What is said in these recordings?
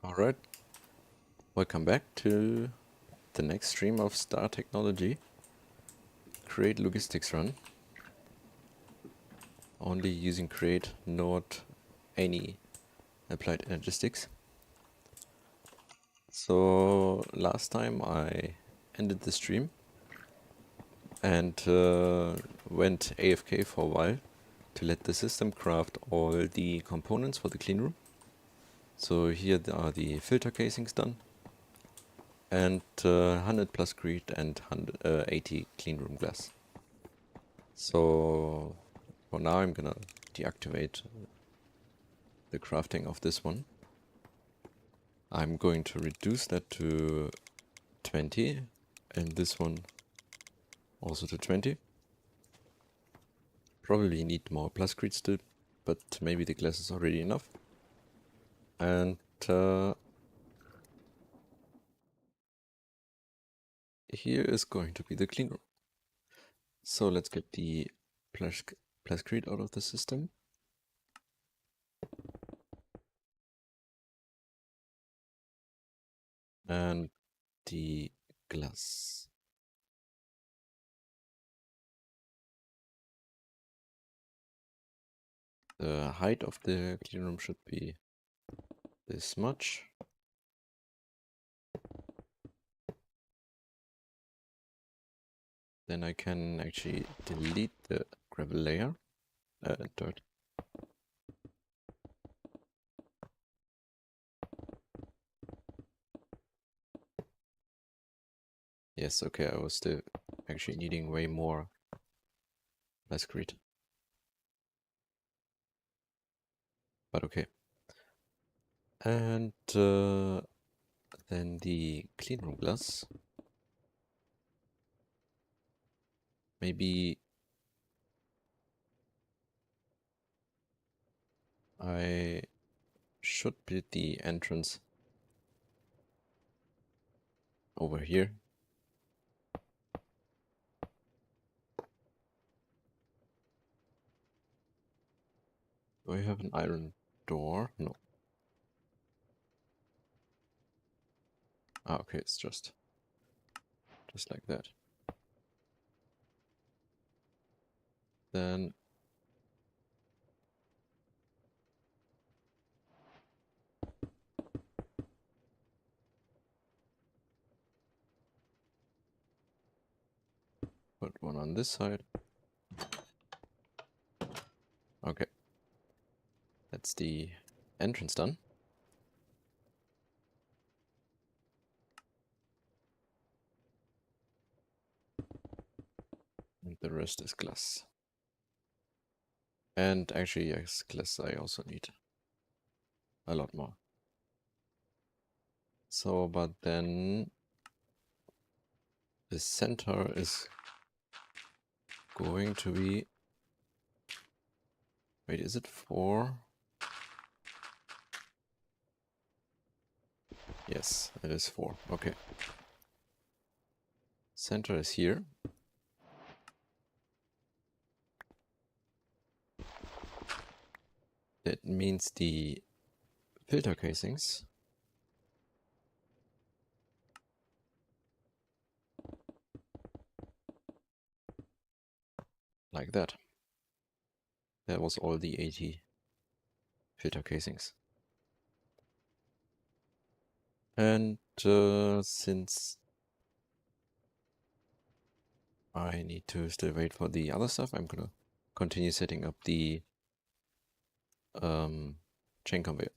Alright, welcome back to the next stream of Star Technology. Create logistics run. Only using create, not any applied energistics. So last time I ended the stream and went AFK for a while to let the system craft all the components for the cleanroom. So here are the filter casings done. And 100 plus grid and 80 cleanroom glass. So for now I'm gonna deactivate the crafting of this one. I'm going to reduce that to 20 and this one also to 20. Probably need more plus grid still, but maybe the glass is already enough. And here is going to be the clean room. So let's get the plus grid out of the system. And the glass. The height of the clean room should be this much. Then I can actually delete the gravel layer, dirt. Yes, okay, I was still actually needing way more less grid. But okay. And then the clean room glass. Maybe I should build the entrance over here. Do I have an iron door? No. Ah, okay, it's just like that. Then put one on this side. Okay. That's the entrance done. And the rest is glass. And actually, yes, glass I also need a lot more. So, but then the center is going to be... Wait, is it 4? Yes, it is 4. Okay. Center is here. That means the filter casings like that. That was all the 80 filter casings. And since I need to still wait for the other stuff, I'm gonna continue setting up the chain conveyor.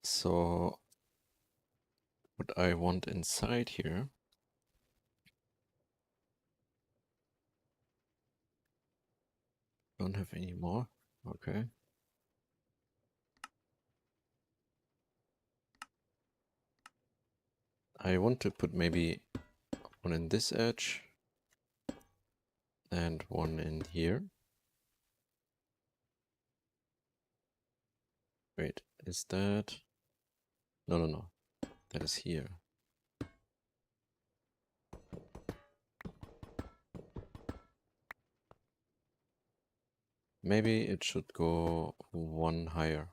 So what I want inside here, don't have any more. Okay. I want to put maybe one in this edge and one in here. Wait, is that... No. That is here. Maybe it should go one higher.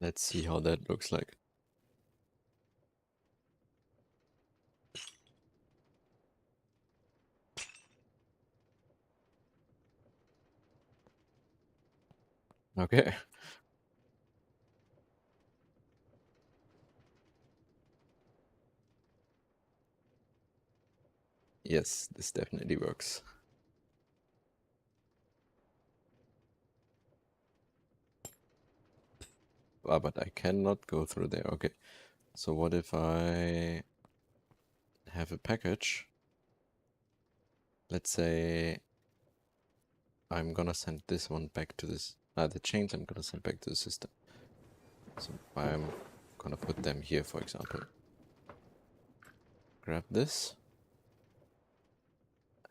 Let's see how that looks like. Okay. Yes, this definitely works. Ah, but I cannot go through there. Okay. So what if I have a package? Let's say I'm gonna send this one back to this. The chains I'm gonna send back to the system. So I'm gonna put them here, for example. Grab this.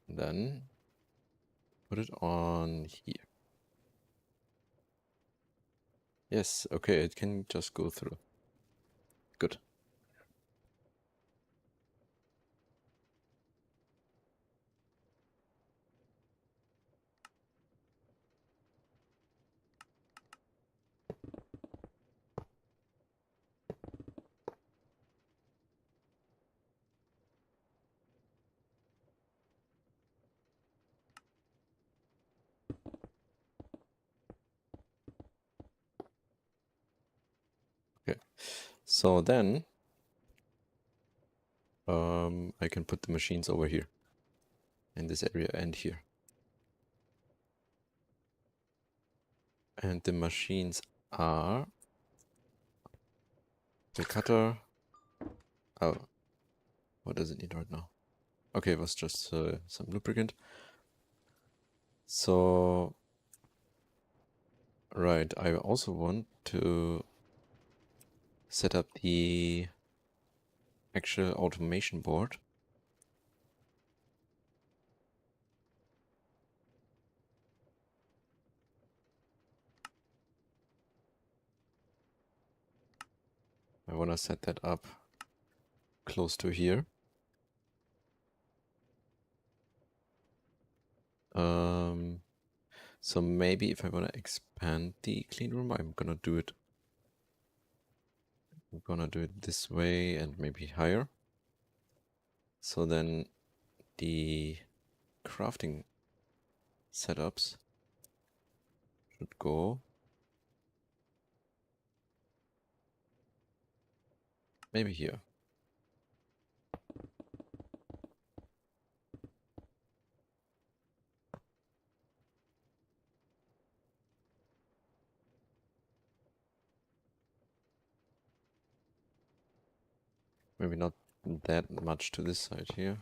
And then put it on here. Yes, okay, it can just go through. Good. Okay. So then I can put the machines over here in this area and here. And the machines are the cutter. Oh, what does it need right now? Okay, it was just some lubricant. So, right, I also want to set up the actual automation board. I want to set that up close to here. So maybe if I want to expand the clean room, I'm gonna do it this way and maybe higher. So then the crafting setups should go maybe here. Maybe not that much to this side here.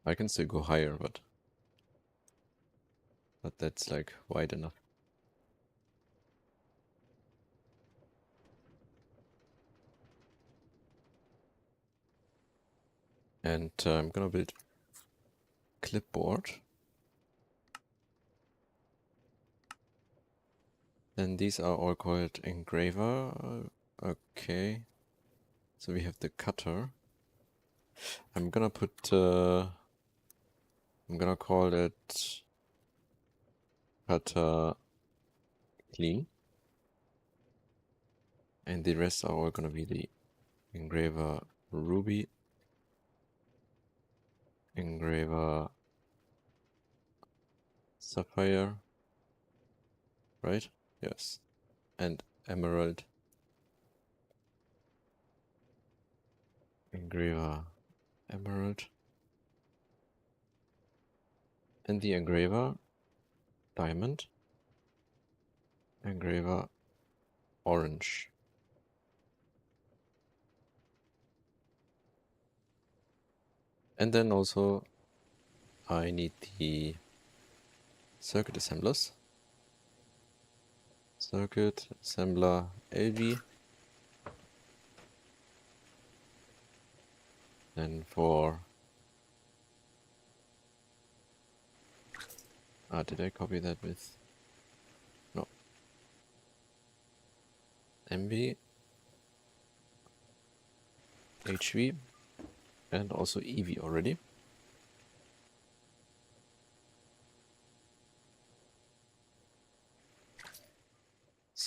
I can still go higher, but that's like wide enough. And I'm gonna build clipboard. Then these are all called engraver. Okay. So we have the cutter. I'm gonna put I'm gonna call it cutter clean. And the rest are all gonna be the engraver ruby, engraver sapphire, right? Yes. And emerald, engraver emerald. And the engraver diamond, engraver orange. And then also I need the circuit assemblers. Circuit assembler LV. Then for did I copy that with? No. MV, HV, and also EV already.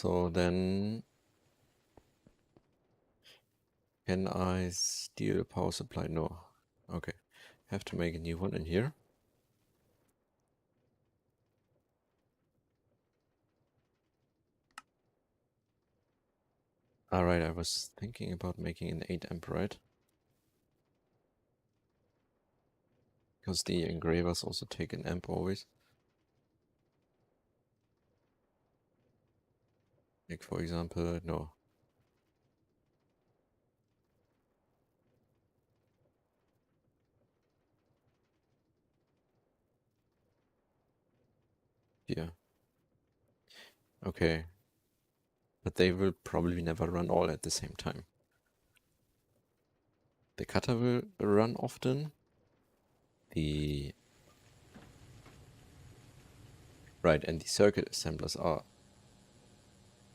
So then, can I steal a power supply? No. Okay. Have to make a new one in here. Alright, I was thinking about making an 8 amp, right? Because the engravers also take an amp always. Like for example, no. Yeah. Okay. But they will probably never run all at the same time. The cutter will run often. Right, and the circuit assemblers are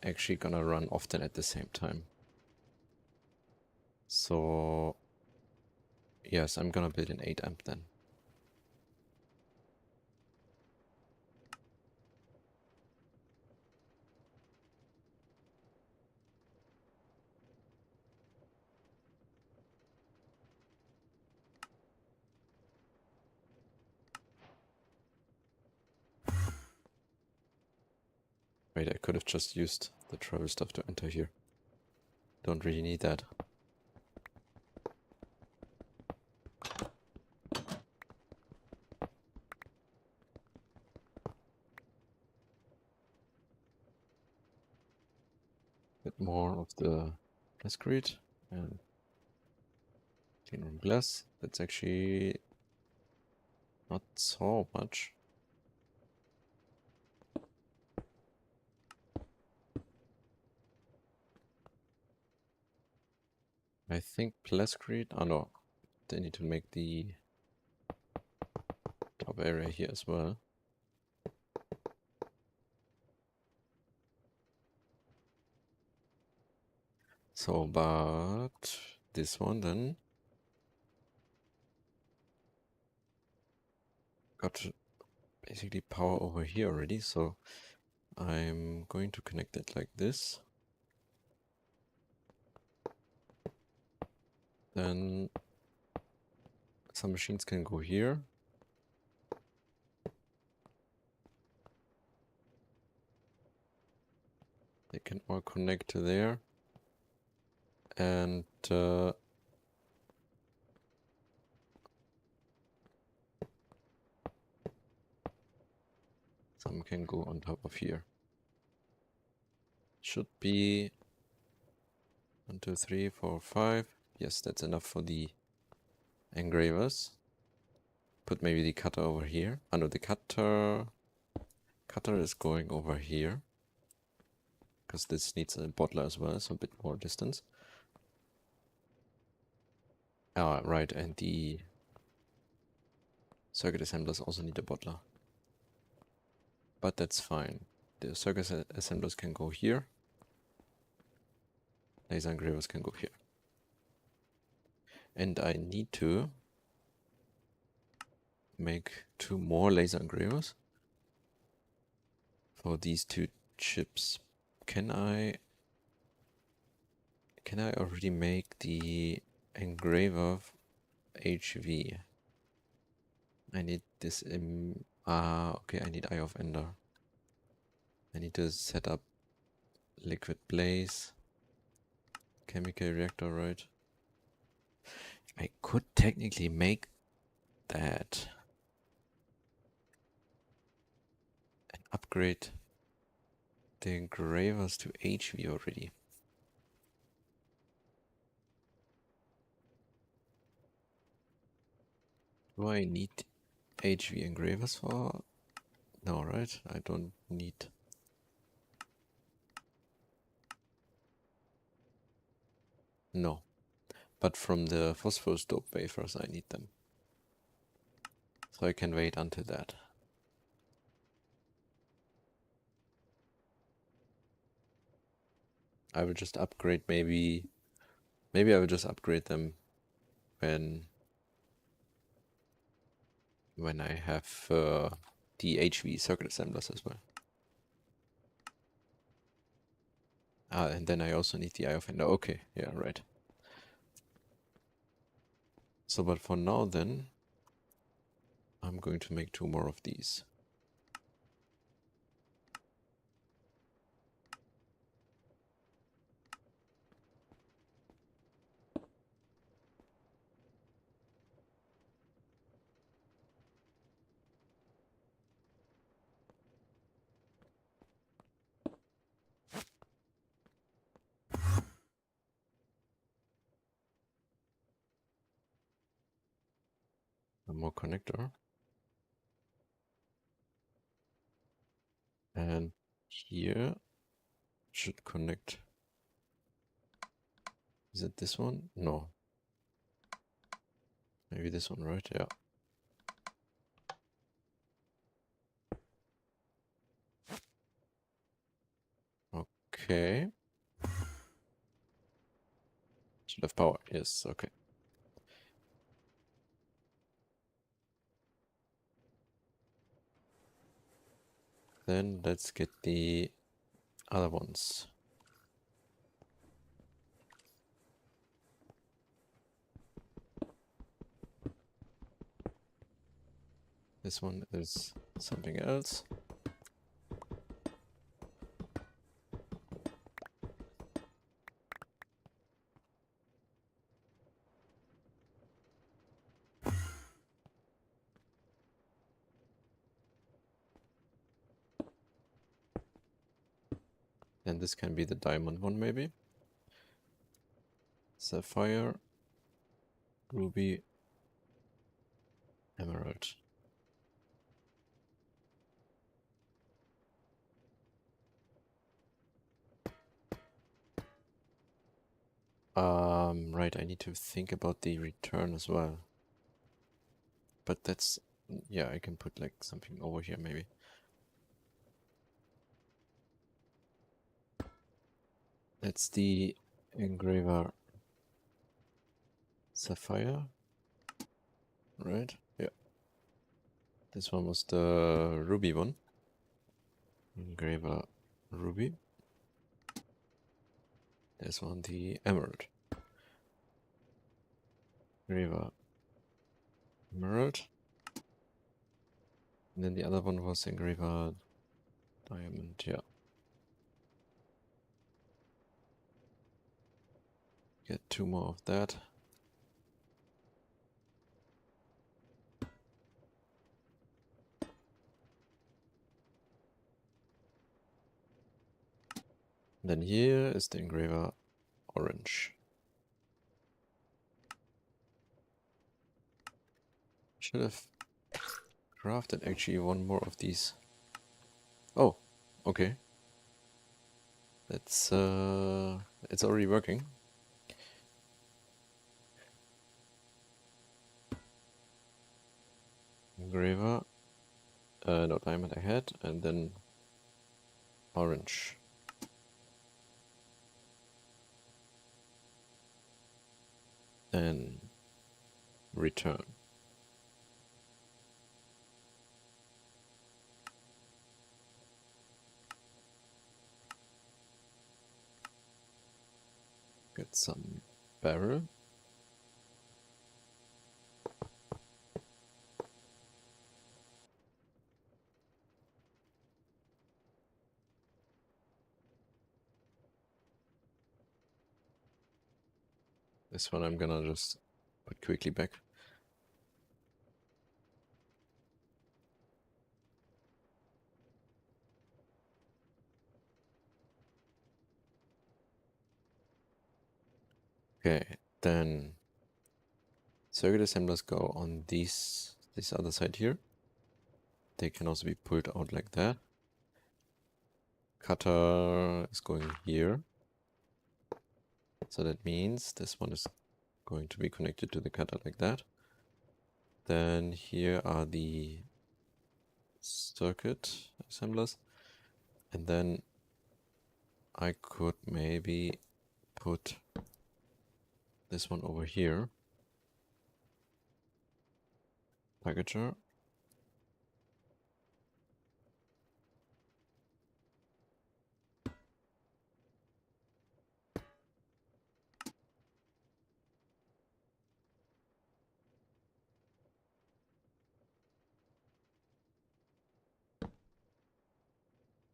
actually gonna run often at the same time. So yes, I'm gonna build an 8 amp then. Wait, I could have just used the travel stuff to enter here. Don't really need that. Bit more of the discrete and clean room glass. That's actually not so much. I think plascrete. Oh no, they need to make the top area here as well. So, but this one then got basically power over here already. So I'm going to connect it like this. Then some machines can go here. They can all connect to there. And some can go on top of here. Should be 1, 2, 3, 4, 5. Yes, that's enough for the engravers. Put maybe the cutter over here. Oh no, the cutter is going over here. Because this needs a bottler as well, so a bit more distance. Ah, right, and the circuit assemblers also need a bottler. But that's fine. The circuit assemblers can go here. Laser engravers can go here. And I need to make 2 more laser engravers for these 2 chips. Can I already make the engraver HV? I need this in... okay, I need Eye of Ender. I need to set up liquid blaze. Chemical reactor, right? I could technically make that and upgrade the engravers to HV already. Do I need HV engravers for... No, right? I don't need... No. But from the phosphorus dope wafers I need them. So I can wait until that. I will just upgrade maybe I will just upgrade them when I have the HV circuit assemblers as well. And then I also need the Eye of Ender. Okay, yeah, right. So, but for now then, I'm going to make 2 more of these. One more connector. And here should connect. Is it this one? No. Maybe this one, right? Yeah. Okay. Should have power. Yes, okay. Then let's get the other ones. This one is something else. And this can be the diamond one, maybe. Sapphire, ruby, emerald. Right, I need to think about the return as well. But that's, yeah, I can put like something over here maybe. That's the engraver sapphire, right? Yeah. This one was the ruby one. Engraver ruby. This one the emerald. Engraver emerald. And then the other one was engraver diamond, yeah. Get 2 more of that. And then here is the engraver orange. Should have crafted actually 1 more of these. Oh, okay. That's it's already working. Engraver, no diamond I had, and then orange. Then return. Get some barrel. This one I'm gonna just put quickly back. Okay, then circuit assemblers go on this other side here. They can also be pulled out like that. Cutter is going here. So that means this one is going to be connected to the cutter like that. Then here are the circuit assemblers. And then I could maybe put this one over here. Packager.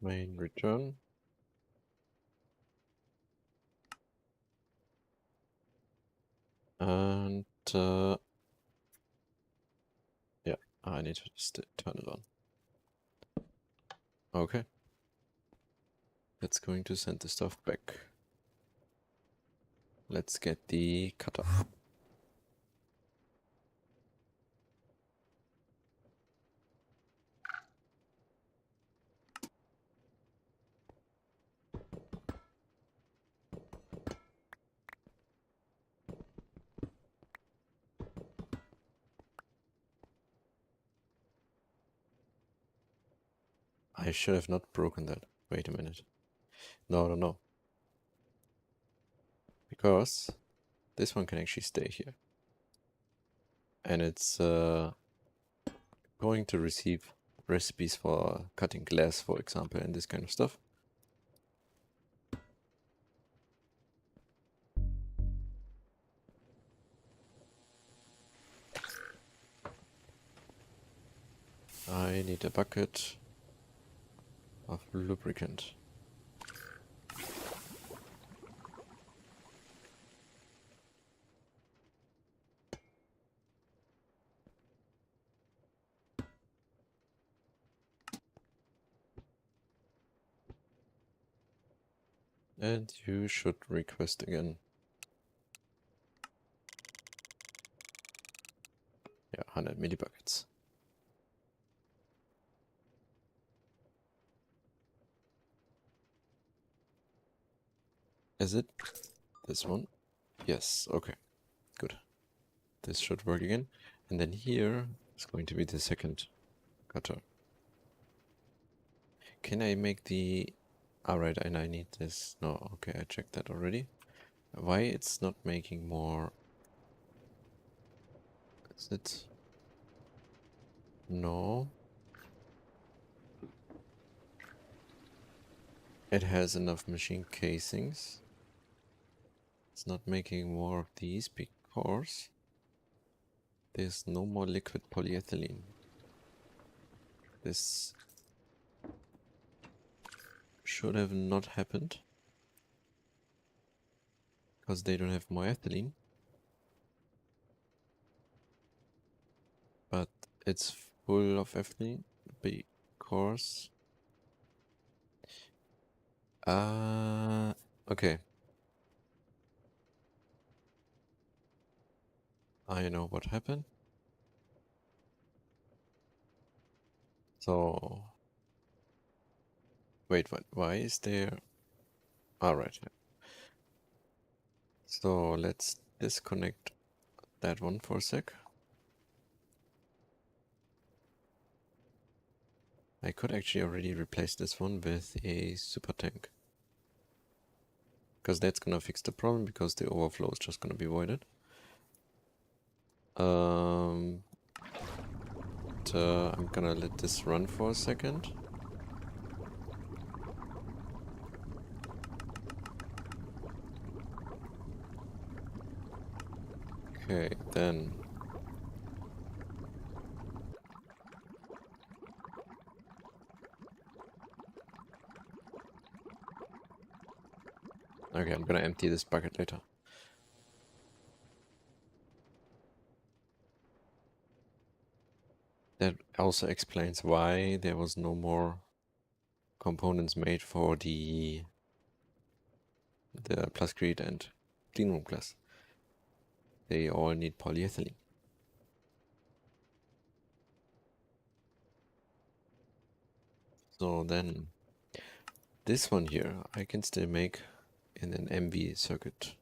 Main return. And yeah, I need to just turn it on. Okay. That's going to send the stuff back. Let's get the cutter. I should have not broken that. Wait a minute. No. Because this one can actually stay here. And it's going to receive recipes for cutting glass, for example, and this kind of stuff. I need a bucket of lubricant. And you should request again. Yeah, 100 millibuckets. Is it this one? Yes, okay, good. This should work again. And then here is going to be the second cutter. Can I make the... Alright, and I need this. No, okay, I checked that already. Why it's not making more... Is it... No. It has enough machine casings. It's not making more of these because there's no more liquid polyethylene. This should have not happened because they don't have more ethylene. But it's full of ethylene because... okay. I know what happened. So... Wait, what? Why is there... Alright. So let's disconnect that one for a sec. I could actually already replace this one with a super tank. Because that's gonna fix the problem, because the overflow is just gonna be voided. I'm gonna let this run for a second. Okay, then... Okay, I'm gonna empty this bucket later. That also explains why there was no more components made for the plascrete and cleanroom glass. They all need polyethylene. So then, this one here, I can still make in an MV circuit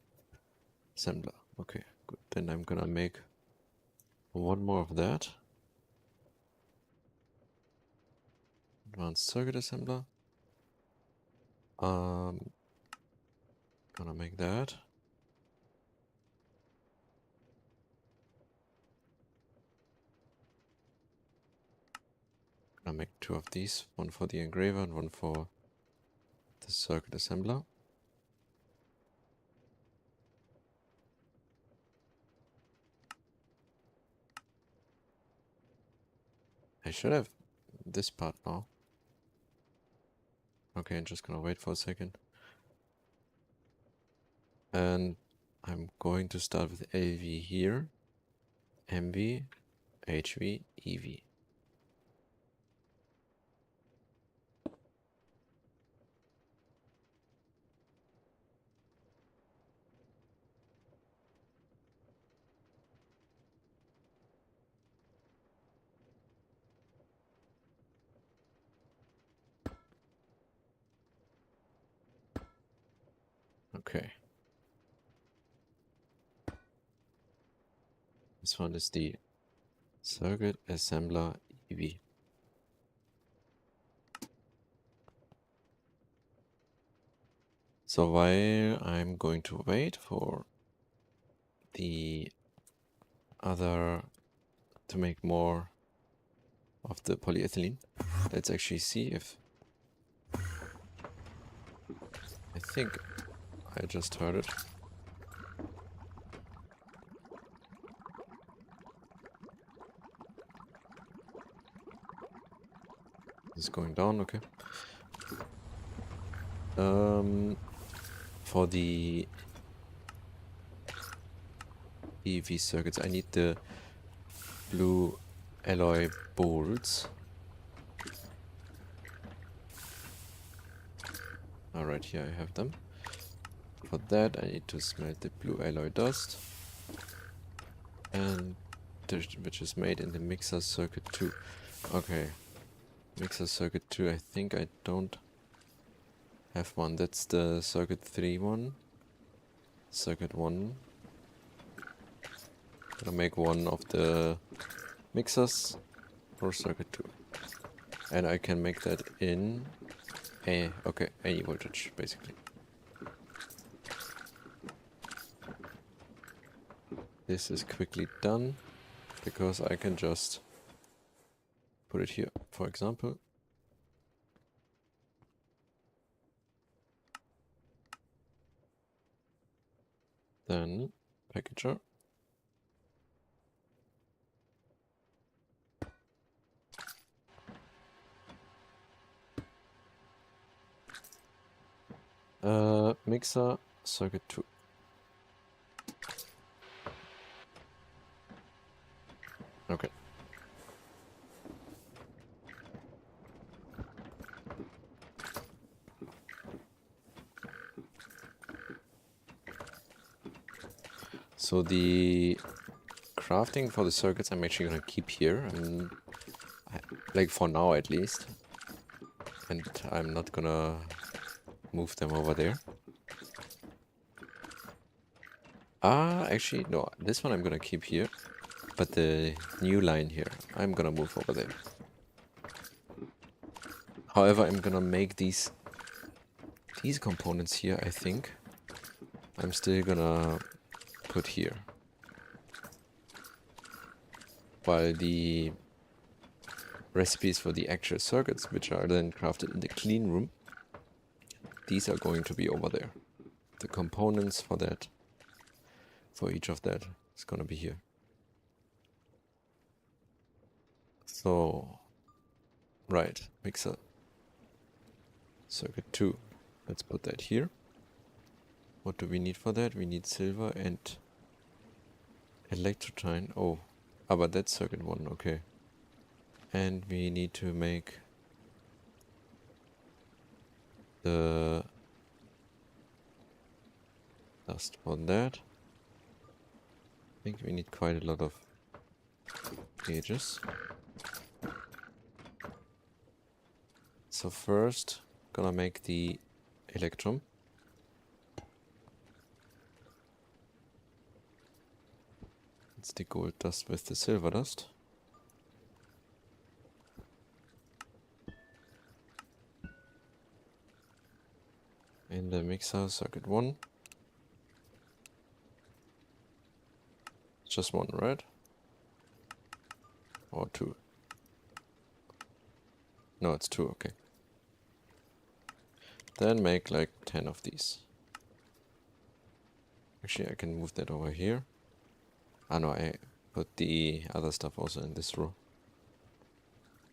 assembler. Okay, good. Then I'm gonna make one more of that. Advanced circuit assembler. Gonna make that. Gonna make two of these, one for the engraver and one for the circuit assembler. I should have this part now. Okay, I'm just gonna wait for a second. And I'm going to start with LV here. MV, HV, EV. Okay. This one is the circuit assembler EV. So while I'm going to wait for the other to make more of the polyethylene, let's actually see if I think I just heard it. It's going down, okay. For the EV circuits, I need the blue alloy bolts. Alright, here I have them. For that, I need to smelt the blue alloy dust, and which is made in the mixer circuit 2. Okay, mixer circuit 2. I think I don't have one. That's the circuit 3 one. Circuit 1. Gonna make one of the mixers for circuit 2. And I can make that in any voltage, basically. This is quickly done, because I can just put it here, for example. Then, packager. Mixer, circuit 2. Okay. So the crafting for the circuits I'm actually gonna keep here, and like for now at least. And I'm not gonna move them over there. Actually, no, this one I'm gonna keep here. But the new line here, I'm gonna move over there. However, I'm gonna make these components here, I think. I'm still gonna put here. While the recipes for the actual circuits, which are then crafted in the clean room, these are going to be over there. The components for that, for each of that, is gonna be here. So, right, mixer. Circuit 2. Let's put that here. What do we need for that? We need silver and electrotyne. Oh, but that's circuit 1, okay. And we need to make the dust for that. I think we need quite a lot of gauges. So first, gonna make the electrum. It's the gold dust with the silver dust. In the mixer, circuit 1. Just 1, right? Or 2? No, it's 2, okay. Then make like 10 of these. Actually, I can move that over here. Ah no, I put the other stuff also in this row.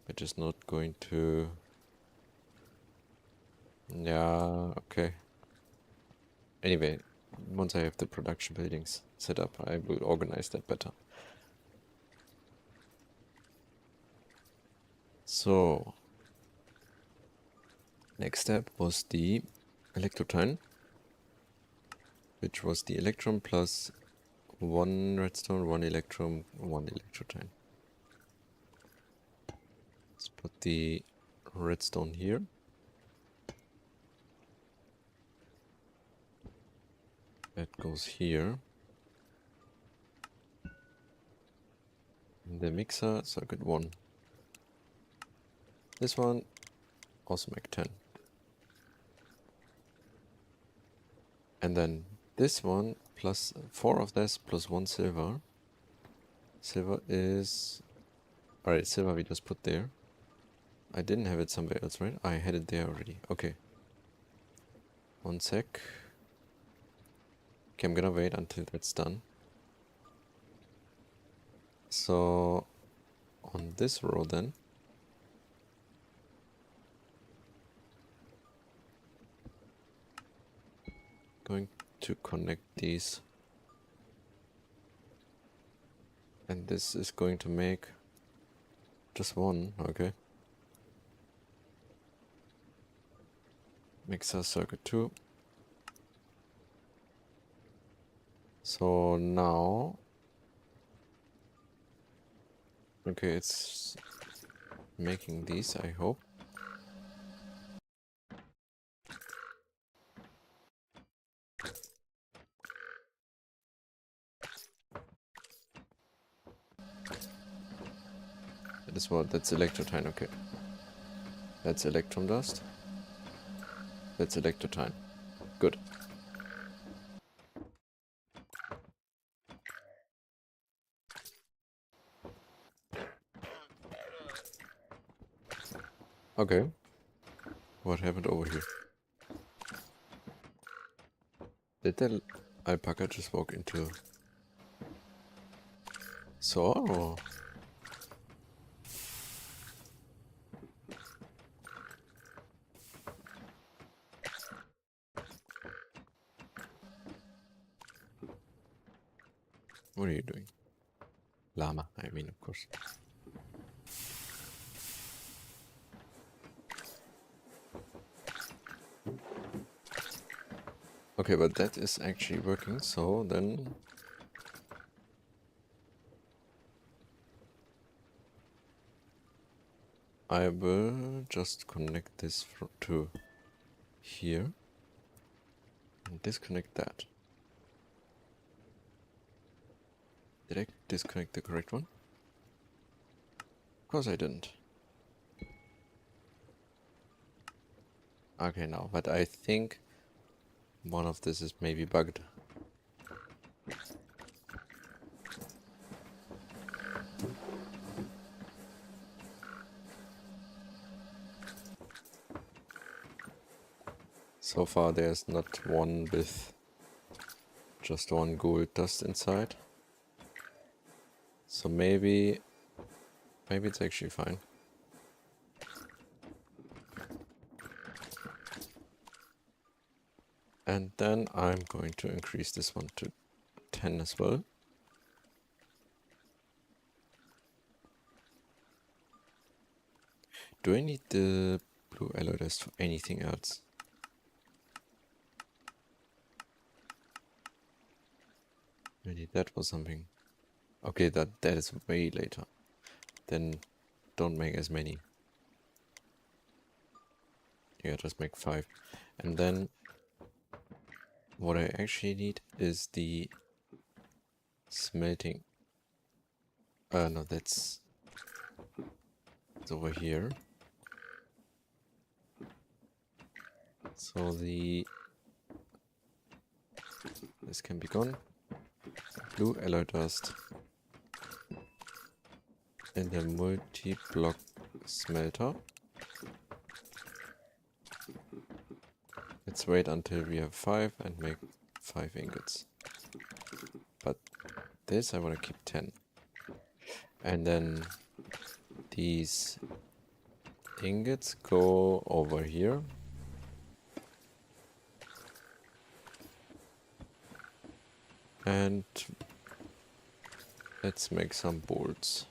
Which is not going to Yeah, okay. Anyway, once I have the production buildings set up, I will organize that better. So, next step was the electrotine, which was the electrum plus 1 redstone, 1 electrum, 1 electrotine. Let's put the redstone here. That goes here. In the mixer, circuit 1. This one also make 10. And then this one plus 4 of this plus 1 silver. Silver is... Alright, silver we just put there. I didn't have it somewhere else, right? I had it there already. Okay. 1 sec. Okay, I'm gonna wait until that's done. So, on this row then, going to connect these. And this is going to make just one, okay. Mixer circuit 2. So now, okay, it's making these, I hope. That is what, that's electrotine, okay. That's electrum dust. That's electrotine. Good. Okay. What happened over here? Did the alpaca just walk into... So... What are you doing? Llama, I mean, of course. Okay, but that is actually working, so then... I will just connect this to here. And disconnect that. Did I disconnect the correct one? Of course I didn't. Okay, now, but I think one of this is maybe bugged. So far there's not one with just one gold dust inside. So maybe it's actually fine. And then I'm going to increase this one to 10 as well. Do I need the blue alloy dust for anything else? I need that for something. Okay, that is way later. Then don't make as many. Yeah, just make 5. And then what I actually need is the smelting. No, that's over here. So this can be gone. Blue alloy dust in the multi-block smelter. Let's wait until we have 5 and make 5 ingots. But this I want to keep 10. And then these ingots go over here. And let's make some boards.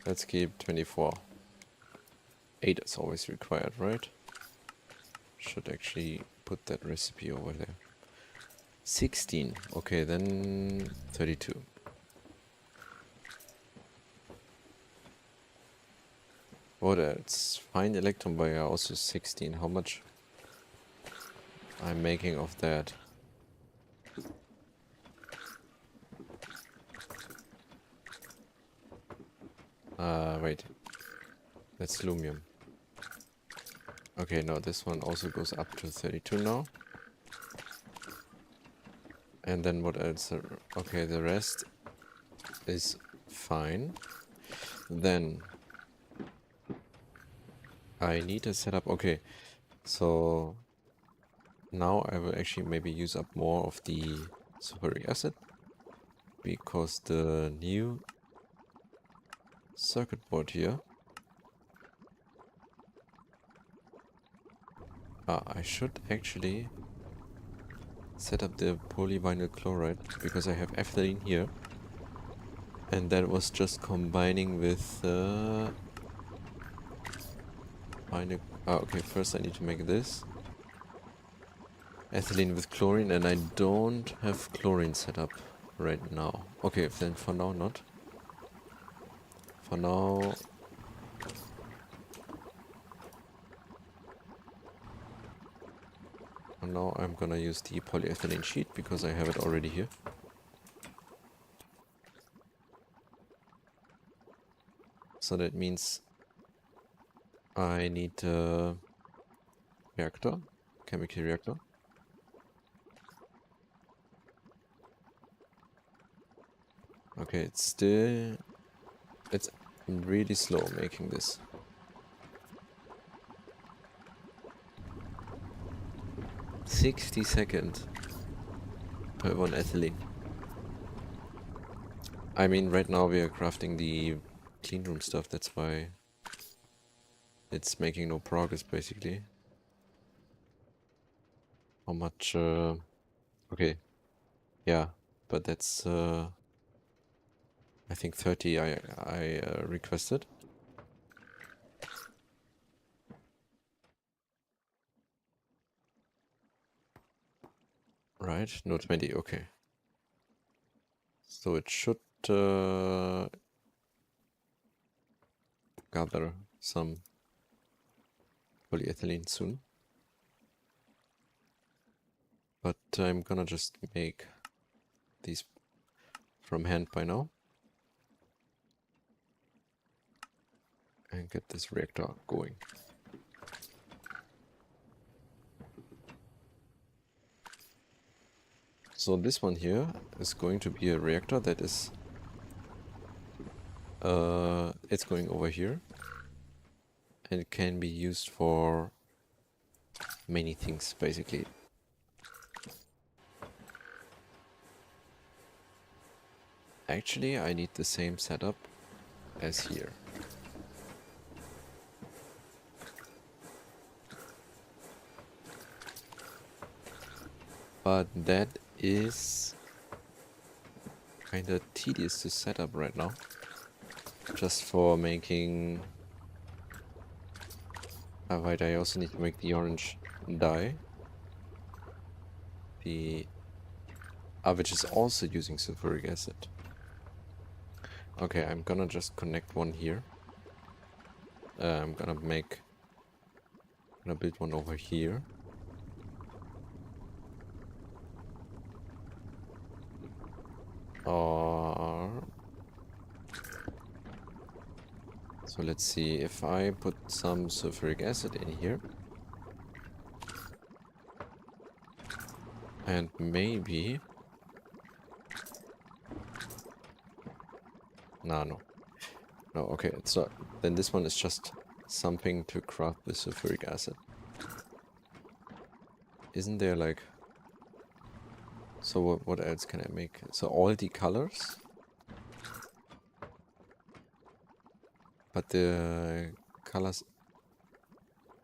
Let's keep 24. 8 is always required, right? Should actually put that recipe over there. 16. Okay, then 32. What else? Fine electron wire, also 16. How much I'm making of that? Wait. That's lumium. Okay, no, this one also goes up to 32 now. And then what else? Okay, the rest is fine. Then I need to set up. Okay, so now I will actually maybe use up more of the sulfuric acid, because the new circuit board here, I should actually set up the polyvinyl chloride, because I have ethylene here, and that was just combining with okay, first I need to make this ethylene with chlorine, and I don't have chlorine set up right now. Okay, then for now not. For now, I'm gonna use the polyethylene sheet because I have it already here. So that means I need a reactor, chemical reactor. Okay, it's really slow making this. 60 seconds per one ethylene. I mean, right now we are crafting the cleanroom stuff, that's why it's making no progress, basically. How much, okay, yeah, but that's, I think 30 I requested. Right, no 20, okay. So it should gather some polyethylene soon. But I'm gonna just make these from hand by now. And get this reactor going. So this one here is going to be a reactor that is... it's going over here. And it can be used for many things, basically. Actually, I need the same setup as here. But that is kinda tedious to set up right now. Just for making... right, I also need to make the orange dye. Which is also using sulfuric acid. Okay, I'm gonna just connect one here. I'm gonna build one over here. So let's see, if I put some sulfuric acid in here. And maybe... No, okay, it's not. Then this one is just something to craft the sulfuric acid. Isn't there like... So what else can I make? So all the colors? but the colors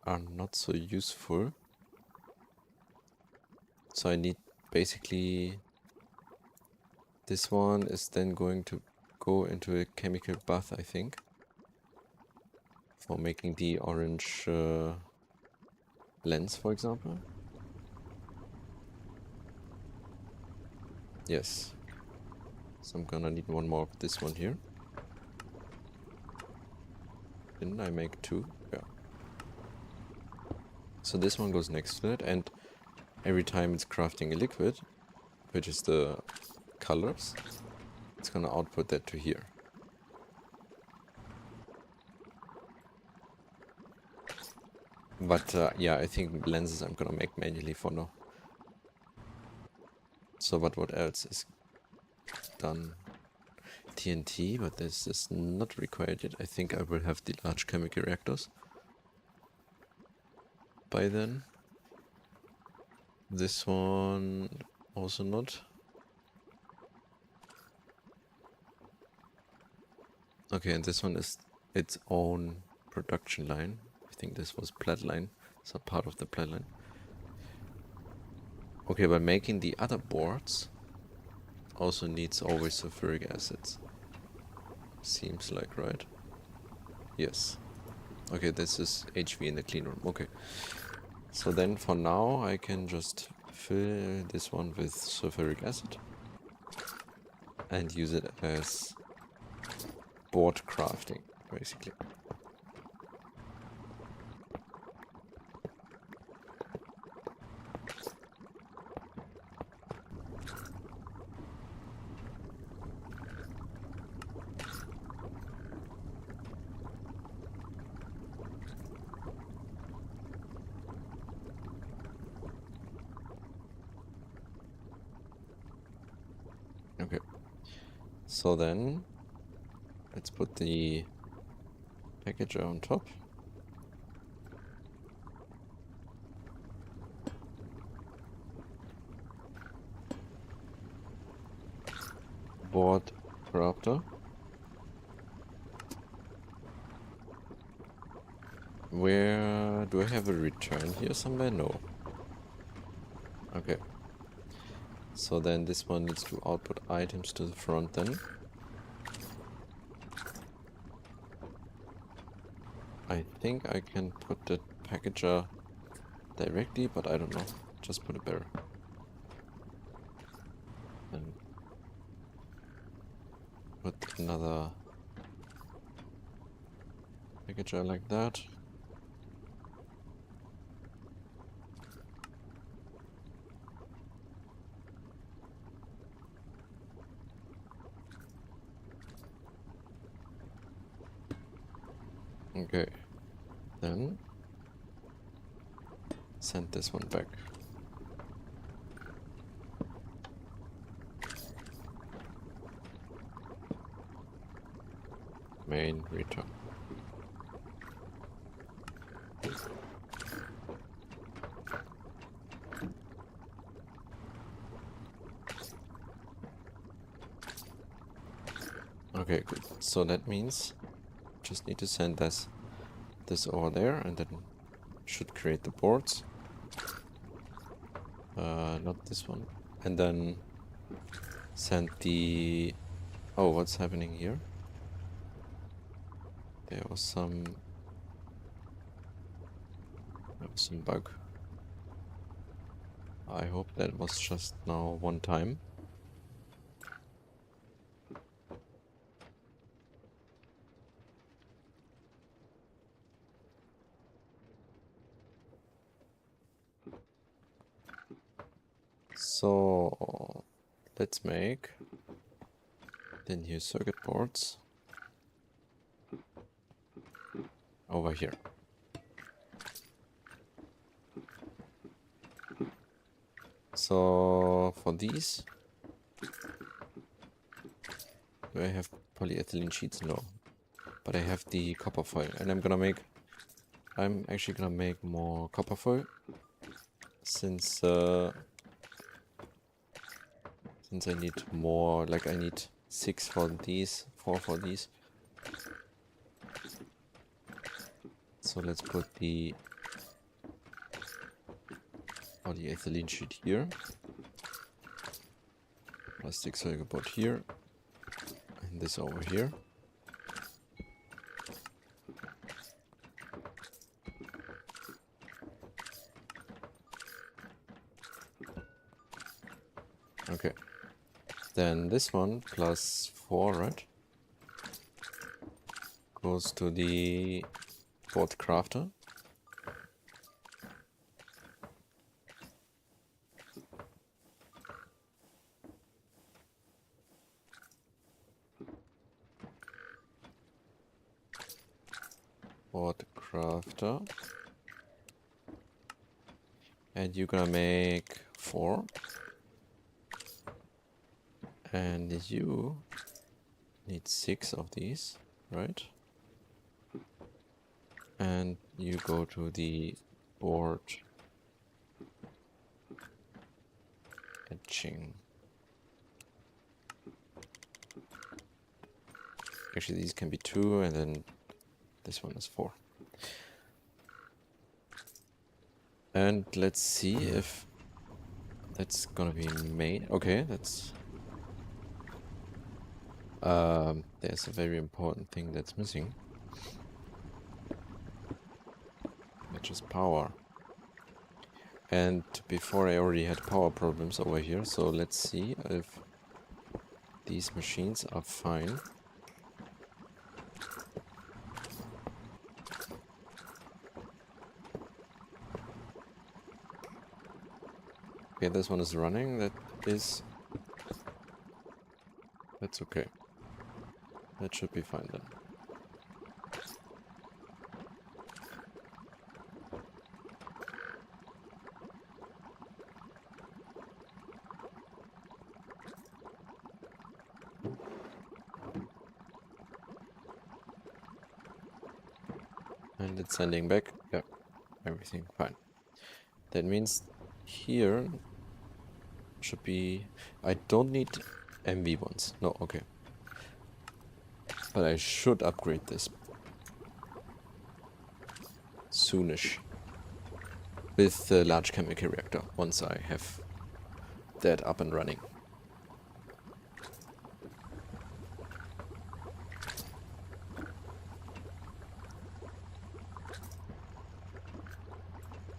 are not so useful. So I need basically, this one is then going to go into a chemical bath, I think, for making the orange lens, for example. Yes. So I'm gonna need one more of this one here. Didn't I make two? Yeah. So this one goes next to it, and every time it's crafting a liquid, which is the colors, it's gonna output that to here. But yeah, I think lenses I'm gonna make manually for now. So, but what else is done? TNT, but this is not required yet. I think I will have the large chemical reactors by then. This one also not. Okay, and this one is its own production line. I think this was plat line, so part of the plat line. Okay, but making the other boards also needs always sulfuric acids. Seems like, right? Yes. Okay, this is HV in the clean room. Okay. So then for now I can just fill this one with sulfuric acid and use it as board crafting, basically. Okay. So then let's put the packager on top. Board crafter. Where do I have a return here somewhere? No. Okay. So then this one needs to output items to the front then. I think I can put the packager directly, but I don't know. Just put a barrel. And put another packager like that. Okay. Then send this one back. Main return. Okay, good. So that means just need to send this over there, and then should create the boards. Not this one. And then send the... Oh, what's happening here? There was some bug. I hope that was just now one time. So let's make the new circuit boards over here. So for these, do I have polyethylene sheets? No, but I have the copper foil, and I'm actually gonna make more copper foil since I need more, like I need 6 for these, 4 for these. So let's put the polyethylene sheet here. Plastic circuit board here. And this over here. Okay. Then this one plus 4, right? Goes to the board crafter. Board crafter. And you're gonna make 4. And you need 6 of these, right? And you go to the board etching. Actually, these can be 2, and then this one is 4. And let's see if that's gonna be made. Okay, that's... there's a very important thing that's missing. Which is power. And before I already had power problems over here, so let's see if these machines are fine. Okay, this one is running. That's okay. That should be fine then. And it's sending back. Yep, everything fine. That means here should be... I don't need MV ones. No, okay. But I should upgrade this soonish with the large chemical reactor once I have that up and running.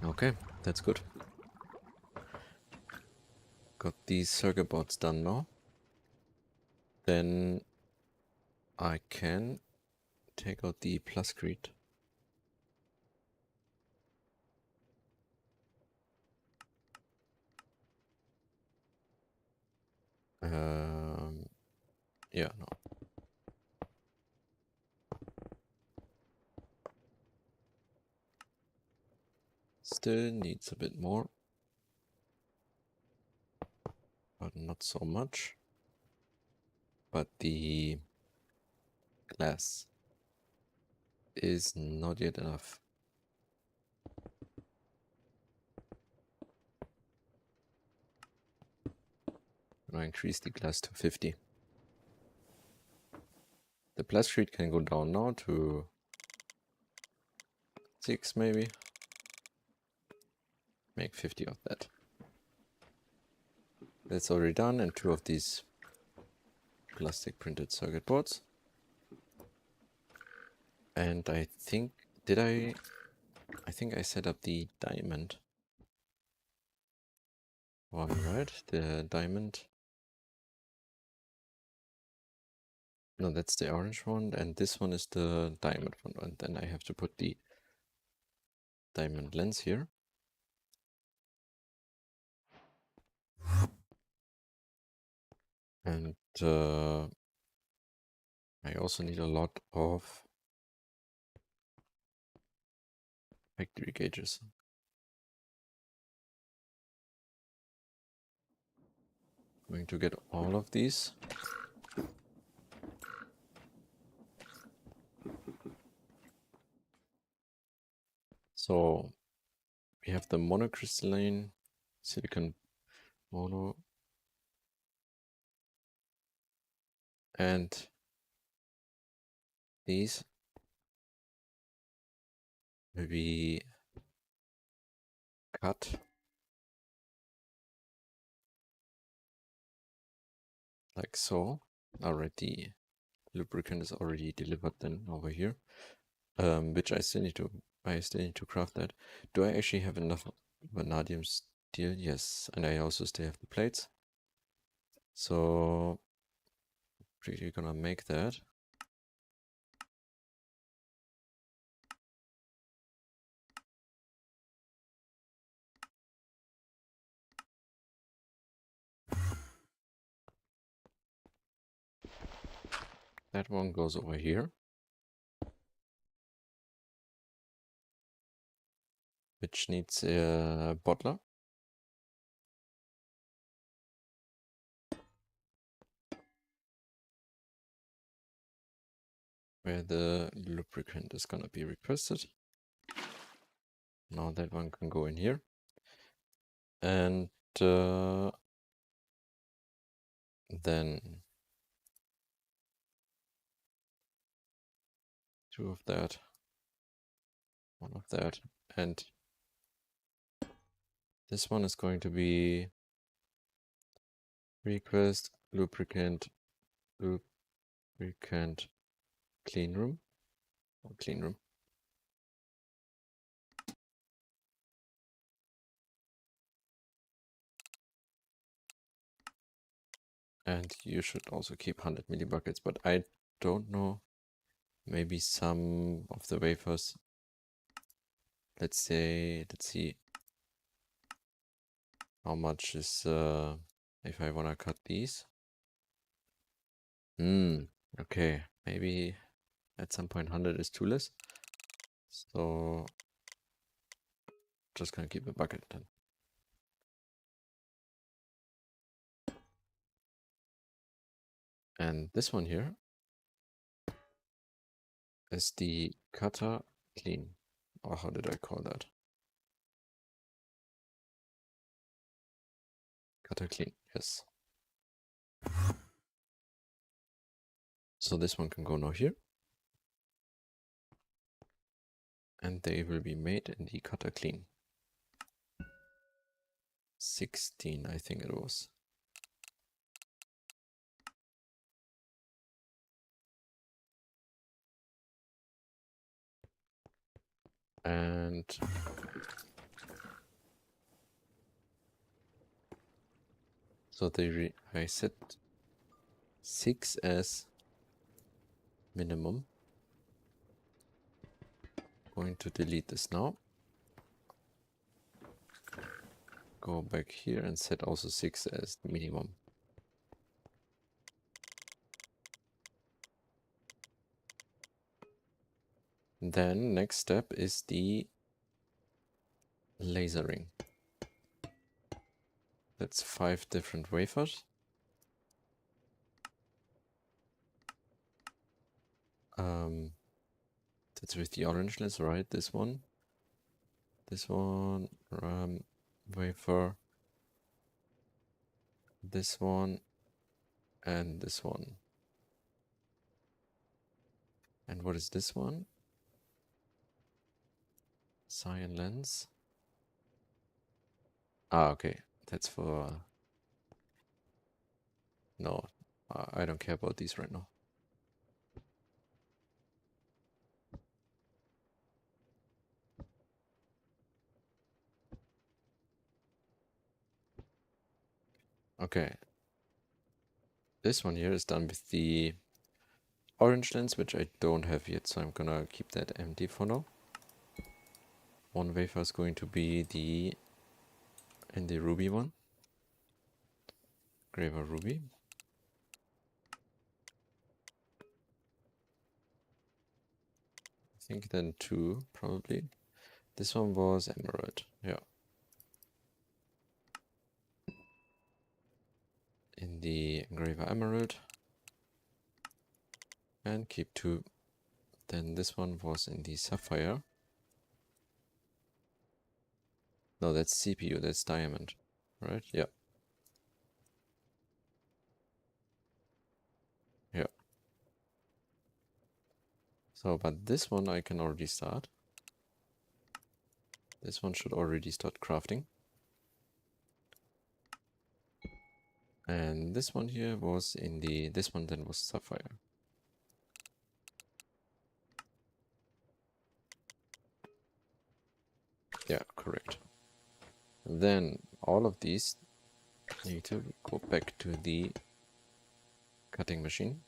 Okay, that's good. Got these circuit boards done now. Then I can take out the plascrete. Yeah, no. Still needs a bit more. But not so much. But the glass is not yet enough. I increase the glass to 50. The plascrete can go down now to 6 maybe. Make 50 of that. That's already done, and 2 of these plastic printed circuit boards. And I think, I think I set up the diamond one, right? The diamond. No, that's the orange one, and this one is the diamond one. And then I have to put the diamond lens here. And I also need a lot of factory gauges. I'm going to get all of these. So we have the monocrystalline silicon mono and these. maybe cut like so. Alright, the lubricant is already delivered then over here, which I still need to craft that. Do I actually have enough vanadium steel? Yes, and I also still have the plates. So pretty gonna make that. That one goes over here, which needs a bottler. Where the lubricant is gonna be requested. Now that one can go in here. And then 2 of that, 1 of that, and this one is going to be request lubricant clean room, or clean room. And you should also keep 100 millibuckets, but I don't know, maybe some of the wafers, let's see how much is, if I want to cut these. Okay, maybe at some point 100 is too less, so just gonna keep a bucket then. And this one here is the cutter clean, or how did I call that? Cutter clean, yes. So this one can go now here. And they will be made in the cutter clean. 16, I think it was. And so I set 6 as minimum. Going to delete this now. Go back here and set also 6 as minimum. Then next step is the lasering. That's 5 different wafers. That's with the orange lens, right? This one, wafer, this one, and this one. And what is this one? Cyan lens. Ah, okay. That's for... No, I don't care about these right now. Okay. This one here is done with the orange lens, which I don't have yet, so I'm gonna keep that empty for now. One wafer is going to be in the ruby one. Graver ruby. I think then 2, probably. This one was emerald, yeah. In the engraver emerald. And keep 2. Then this one was in the sapphire. No, that's CPU, that's diamond, right? Yeah. Yeah. So, but this one I can already start. This one should already start crafting. And this one here was in the... This one then was sapphire. Yeah, correct. And then all of these need to go back to the cutting machine.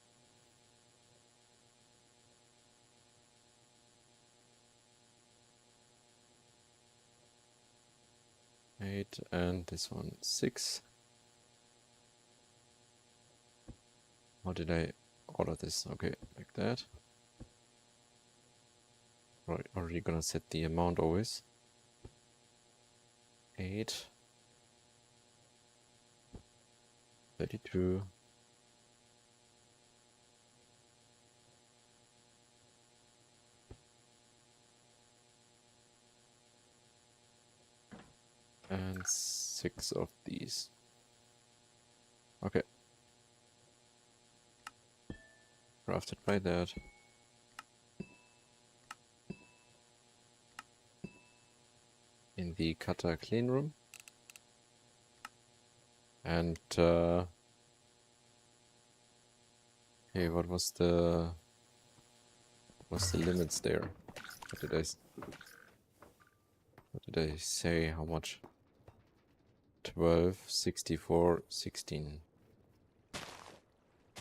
Eight, and this one 6. How did I order this? Okay, like that. Right, already gonna set the amount always. 8. 32. And 6 of these. Okay. Crafted by that. In the cutter clean room. And hey, what's the limits there? What did I say? How much? 12, 64, 16.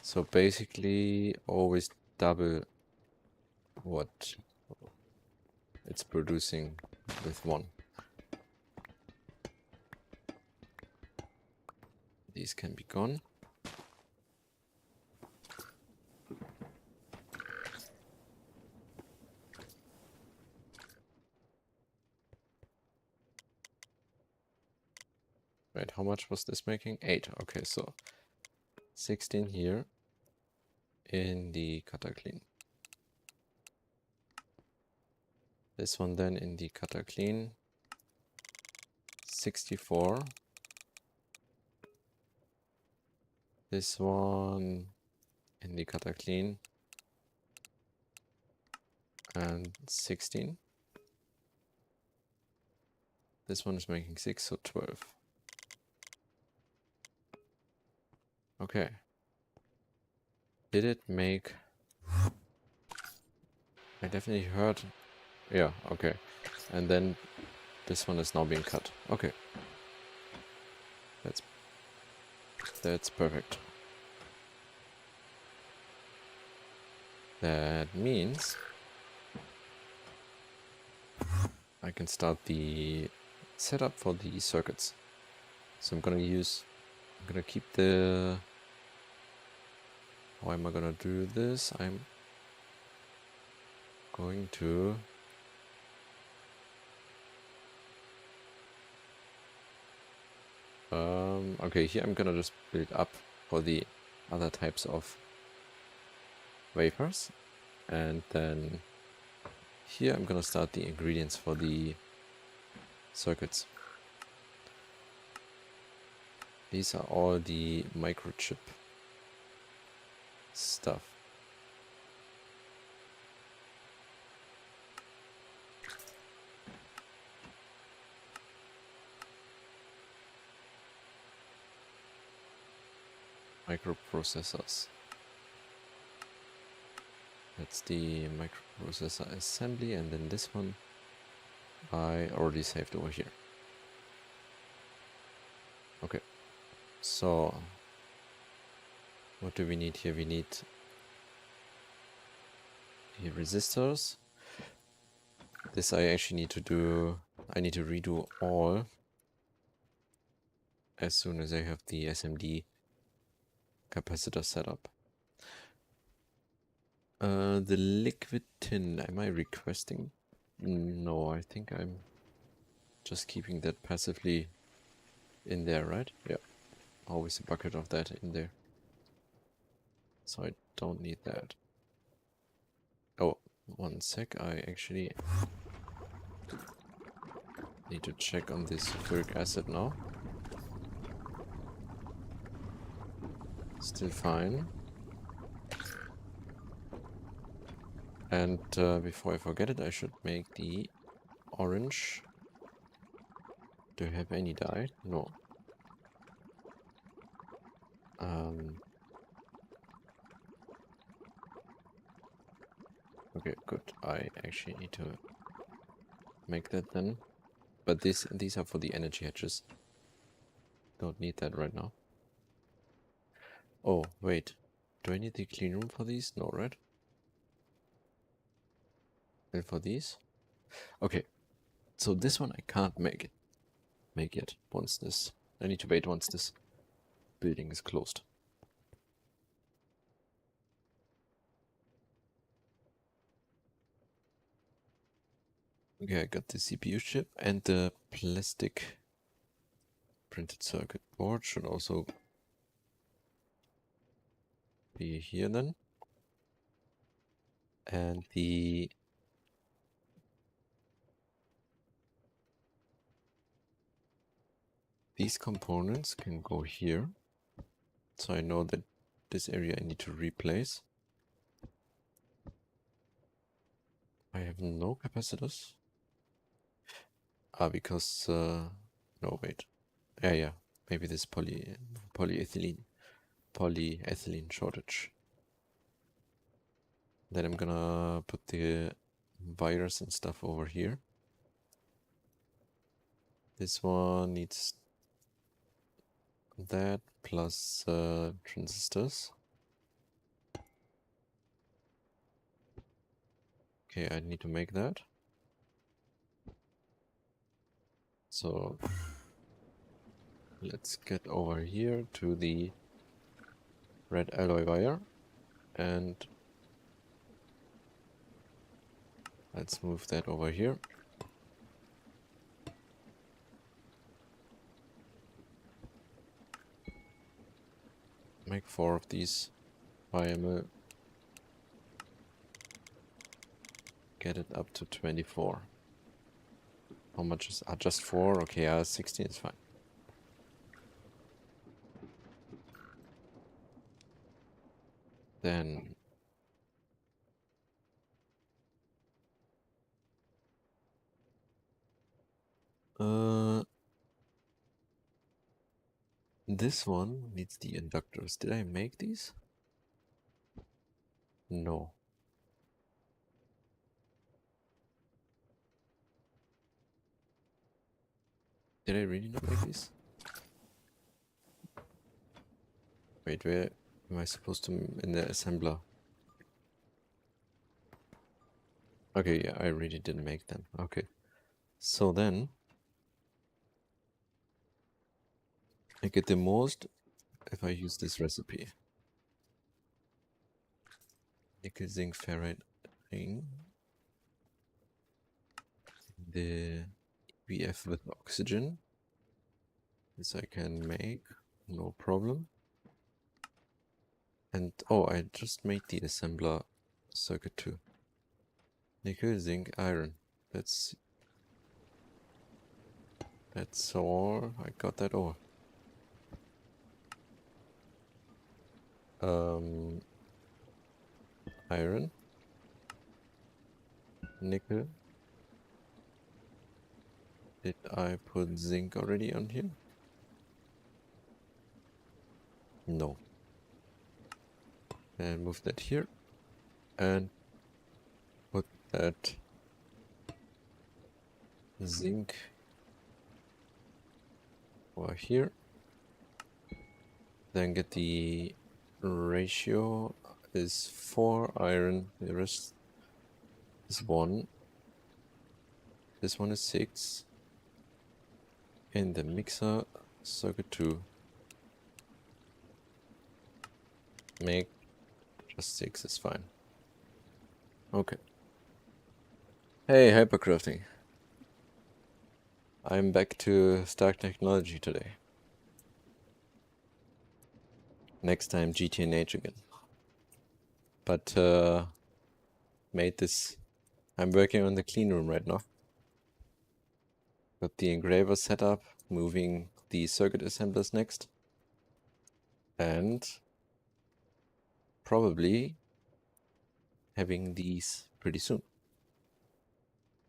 So basically always double what it's producing with one. These can be gone. Right, how much was this making? 8. Okay, so 16 here in the cutter clean. This one then in the cutter clean. 64. This one in the cutter clean. And 16. This one is making 6, so 12. Okay. Did it make... I definitely heard... Yeah, okay. And then this one is now being cut. Okay. That's perfect. That means I can start the setup for the circuits. So I'm gonna keep the... How am I gonna do this? I'm going to... okay, here I'm gonna just build up for the other types of wafers. And then here I'm gonna start the ingredients for the circuits. These are all the microchip stuff. Microprocessors. That's the microprocessor assembly, and then this one I already saved over here. Okay, so what do we need here? We need the resistors. This I actually need to do. I need to redo all as soon as I have the SMD capacitor set up. The liquid tin, am I requesting? No, I think I'm just keeping that passively in there, right? Yeah, always a bucket of that in there. So I don't need that. Oh, one sec, I actually need to check on this sulfuric acid now. Still fine. And before I forget it, I should make the orange Do I have any dye? No. Okay, good. I actually need to make that then. But these are for the energy hatches. Don't need that right now. Oh, wait. Do I need the clean room for these? No, right? And for these? Okay. So this one I can't make yet once this. I need to wait once this building is closed. Okay, I got the CPU chip and the plastic printed circuit board should also be here then. And these components can go here. So I know that this area I need to replace. I have no capacitors. Because no, wait. Yeah. Maybe this polyethylene shortage. Then I'm gonna put the wires and stuff over here. This one needs that plus transistors. Okay, I need to make that. So let's get over here to the red alloy wire and let's move that over here. Make 4 of these IML. Get it up to 24. How much is just 4? Okay, 16 is fine. Then this one needs the inductors. Did I make these? No. Did I really not make these? Wait, where am I supposed to in the assembler? Okay, yeah, I really didn't make them. Okay. So then I get the most if I use this recipe. Nickel, zinc, ferrite, ring. The VF with oxygen. This I can make, no problem. And oh, I just made the assembler circuit too. Nickel, zinc, iron. That's all. I got that all. Iron, nickel. Did I put zinc already on here? No. And move that here and put that zinc over here. Then get the ratio is 4 iron, the rest is 1. This one is 6. And the mixer circuit 2. Make just 6 is fine. Okay. Hey, hypercrafting. I'm back to Stark Technology today. Next time GTNH again. But made this. I'm working on the clean room right now. Got the engraver set up, moving the circuit assemblers next. And probably having these pretty soon.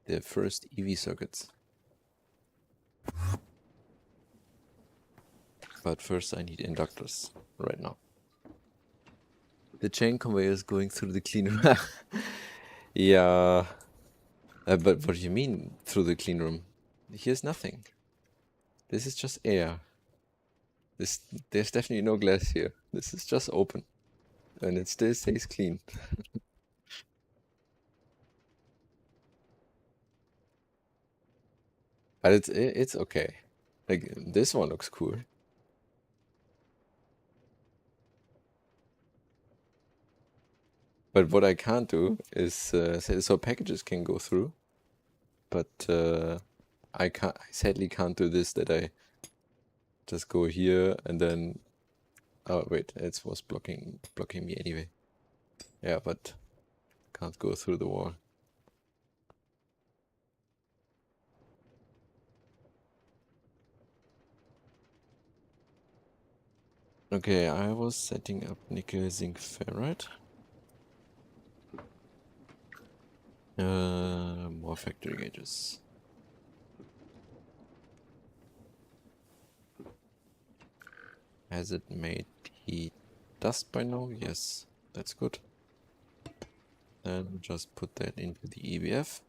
The first EV circuits. But first I need inductors right now. The chain conveyor is going through the clean room. Yeah. But what do you mean through the clean room? Here's nothing. This is just air. There's definitely no glass here. This is just open. And it still stays clean. But it's okay. Like, this one looks cool. But what I can't do is, so packages can go through, but I sadly can't do this, that I just go here and then, oh wait, it was blocking me anyway. Yeah, but can't go through the wall. Okay, I was setting up nickel, zinc, ferrite. More factory gauges. Has it made the dust by now? Yes, that's good. Then just put that into the EBF.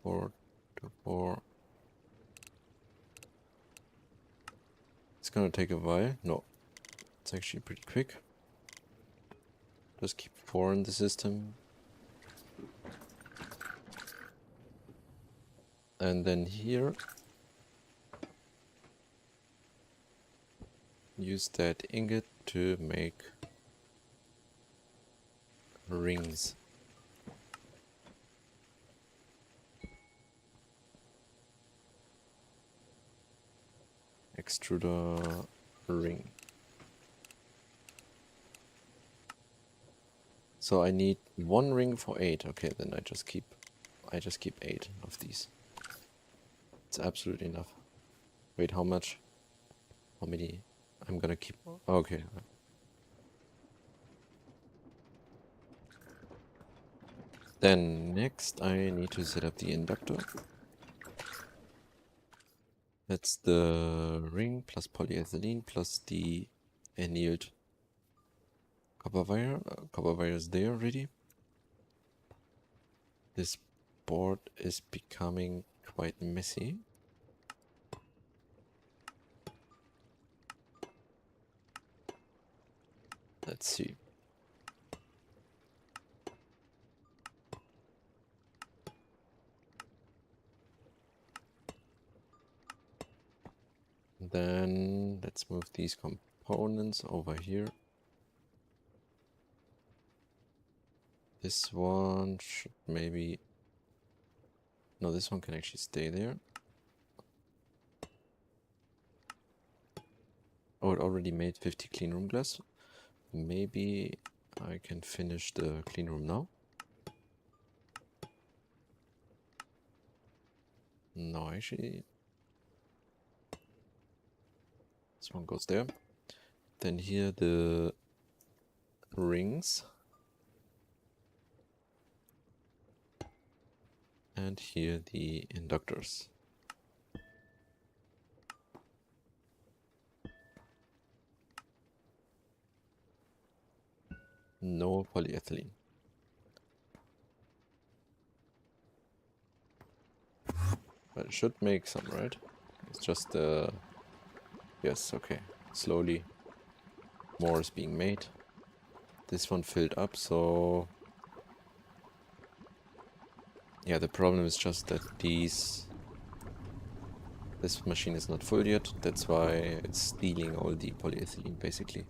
Four to four. It's gonna take a while. No, it's actually pretty quick. Just keep 4 in the system. And then here, use that ingot to make rings. Extruder ring. So I need 1 ring for 8. Okay, then I just keep 8 of these. It's absolutely enough. Wait, how much? How many? I'm gonna keep. Okay. Then next I need to set up the inductor. That's the ring plus polyethylene plus the annealed copper wire. Copper wire is there already. This board is becoming quite messy. Let's see. Then let's move these components over here. This one should maybe... No, this one can actually stay there. Oh, it already made 50 clean room glass. Maybe I can finish the clean room now. No, actually... This one goes there. Then here the rings. And here the inductors. No polyethylene. But it should make some, right? It's just yes, okay. Slowly more is being made. This one filled up, so yeah, the problem is just that this machine is not full yet. That's why it's stealing all the polyethylene basically.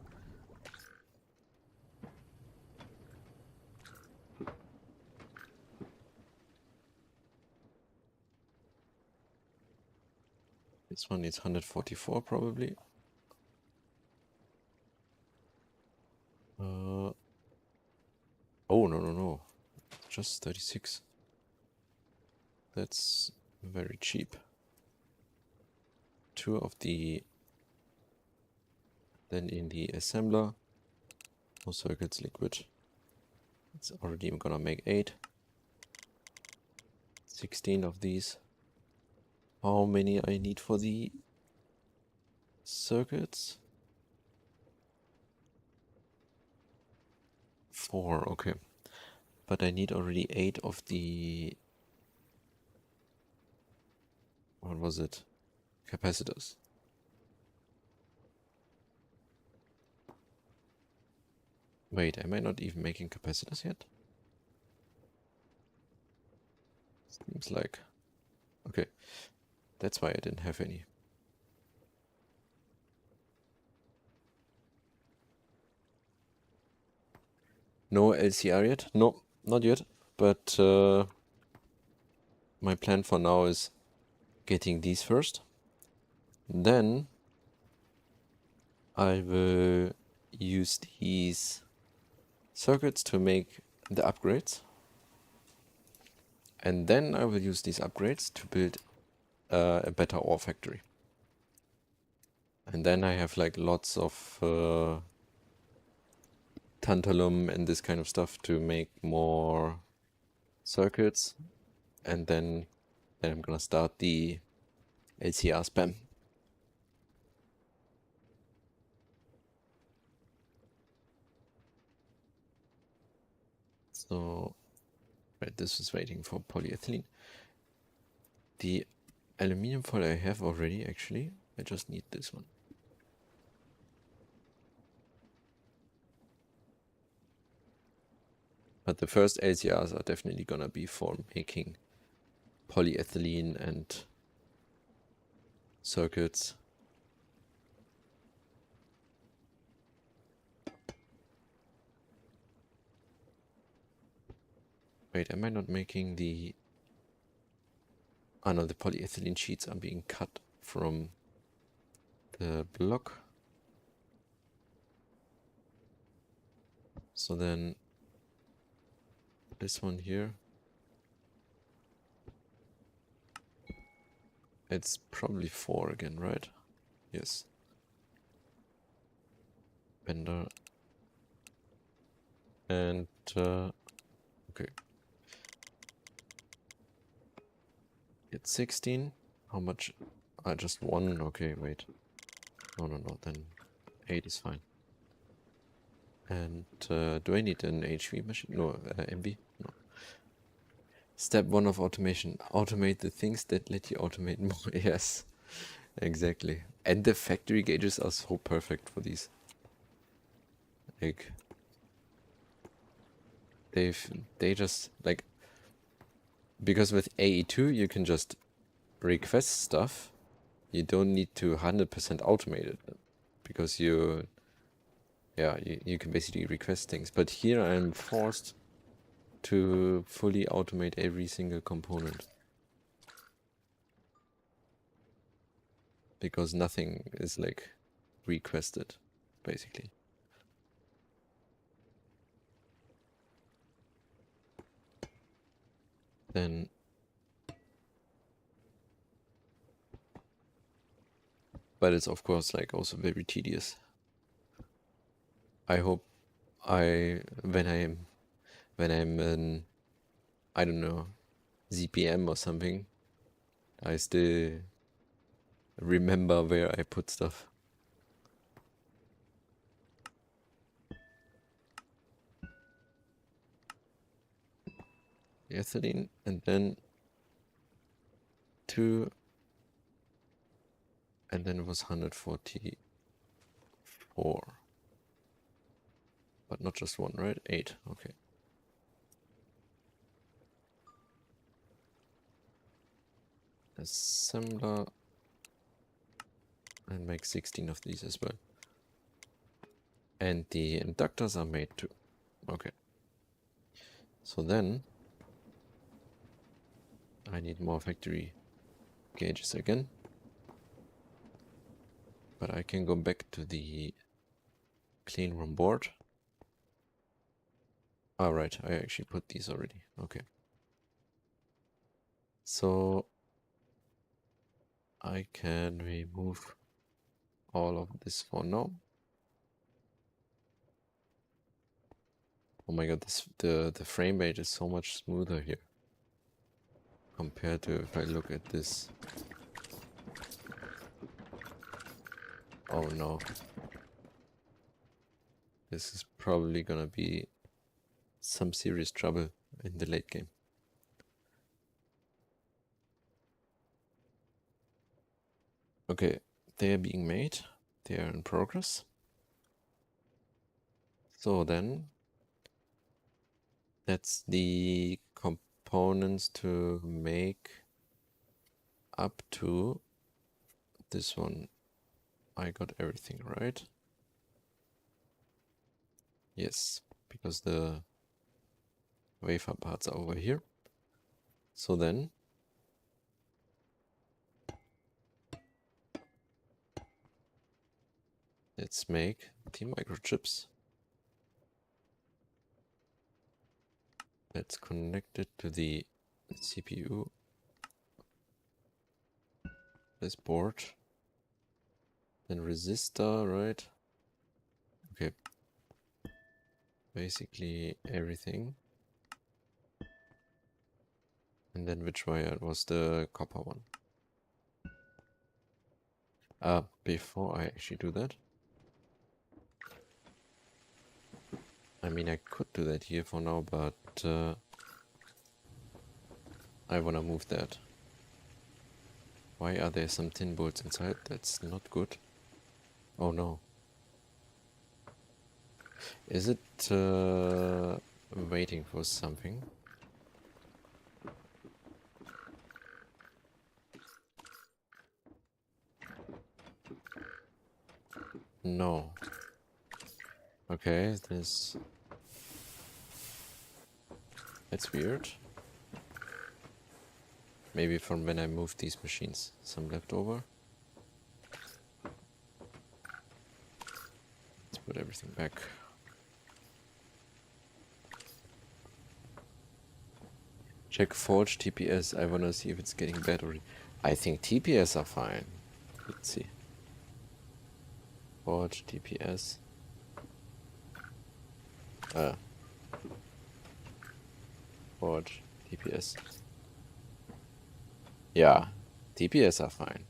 This one needs 144 probably. Oh, no. Just 36. That's very cheap. 2 of the... Then in the assembler, no circuits, liquid. It's already gonna make 8. 16 of these. how many I need for the circuits. 4, okay. But I need already 8 of the... what was it? Capacitors. Wait, am I not even making capacitors yet? Seems like... okay, that's why I didn't have any. No LCR yet? No, not yet. But my plan for now is getting these first. Then I will use these circuits to make the upgrades. And then I will use these upgrades to build a better ore factory. And then I have like lots of tantalum and this kind of stuff to make more circuits. And then I'm gonna start the LCR spam. So, right, this is waiting for polyethylene. The aluminium foil I have already, actually. I just need this one. But the first LCRs are definitely gonna be for making polyethylene and circuits. Wait, am I not making the... oh no, the polyethylene sheets are being cut from the block. So then this one here, it's probably 4 again, right? Yes. Bender. And okay. It's 16. How much? Just 1. Okay, wait. No, then 8 is fine. And do I need an HV machine? No, MV? No. Step 1 of automation. Automate the things that let you automate more. Yes, exactly. And the factory gauges are so perfect for these. Like, they just, like, because with AE2 you can just request stuff. You don't need to 100% automate it. Because you can basically request things. But here I'm forced to fully automate every single component. Because nothing is like requested, basically. Then but it's of course like also very tedious. I hope when I'm in, I don't know, ZPM or something, I still remember where I put stuff. Ethylene, and then 2, and then it was 144. But not just 1, right? 8, okay. Assembler, and make 16 of these as well. And the inductors are made too. Okay. So then I need more factory gauges again. But I can go back to the clean room board. Alright, I actually put these already. Okay. So I can remove all of this for now. Oh my god, the frame rate is so much smoother here compared to if I look at this Oh no. This is probably gonna be some serious trouble in the late game. Okay, they are being made. They are in progress. So then, that's the components to make up to this one. I got everything right. Yes, because the wafer parts are over here. So then, let's make the microchips. Let's connect it to the CPU. This board. Then resistor, right? Okay. Basically everything. And then which wire was the copper one? Before I actually do that. I mean, I could do that here for now, but I want to move that. Why are there some tin bolts inside? That's not good. Oh no. Is it waiting for something? No. Okay, this... That's weird. Maybe from when I moved these machines. Some leftover. Let's put everything back. Check Forge TPS. I wanna see if it's getting better. I think TPS are fine. Let's see. Forge TPS. Forge TPS. Yeah, TPS are fine.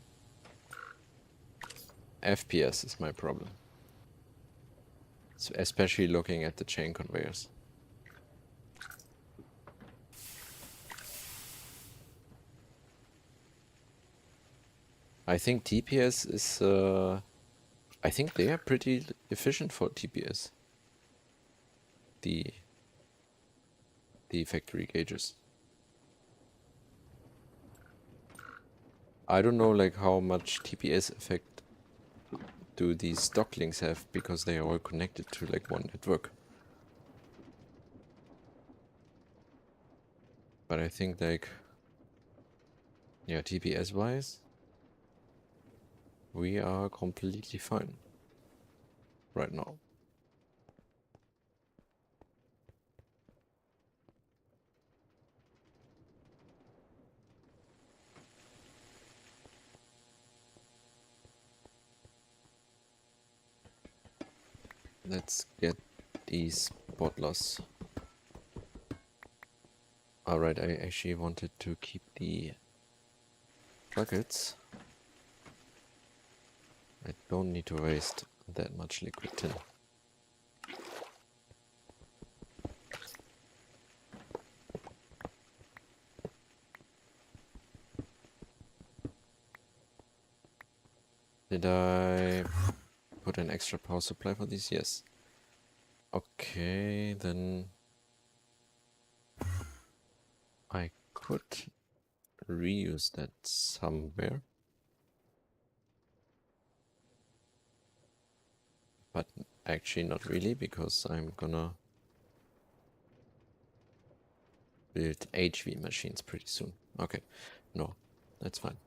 FPS is my problem. So especially looking at the chain conveyors. I think TPS is... I think they are pretty efficient for TPS. The factory gauges. I don't know like how much TPS effect do these stock links have, because they are all connected to like one network. But I think like, yeah, TPS wise, we are completely fine right now. Let's get these bottlers. Alright, I actually wanted to keep the buckets. I don't need to waste that much liquid tin. Did I put an extra power supply for these? Yes. Okay, then I could reuse that somewhere. But actually not really, because I'm gonna build HV machines pretty soon. Okay, no, that's fine.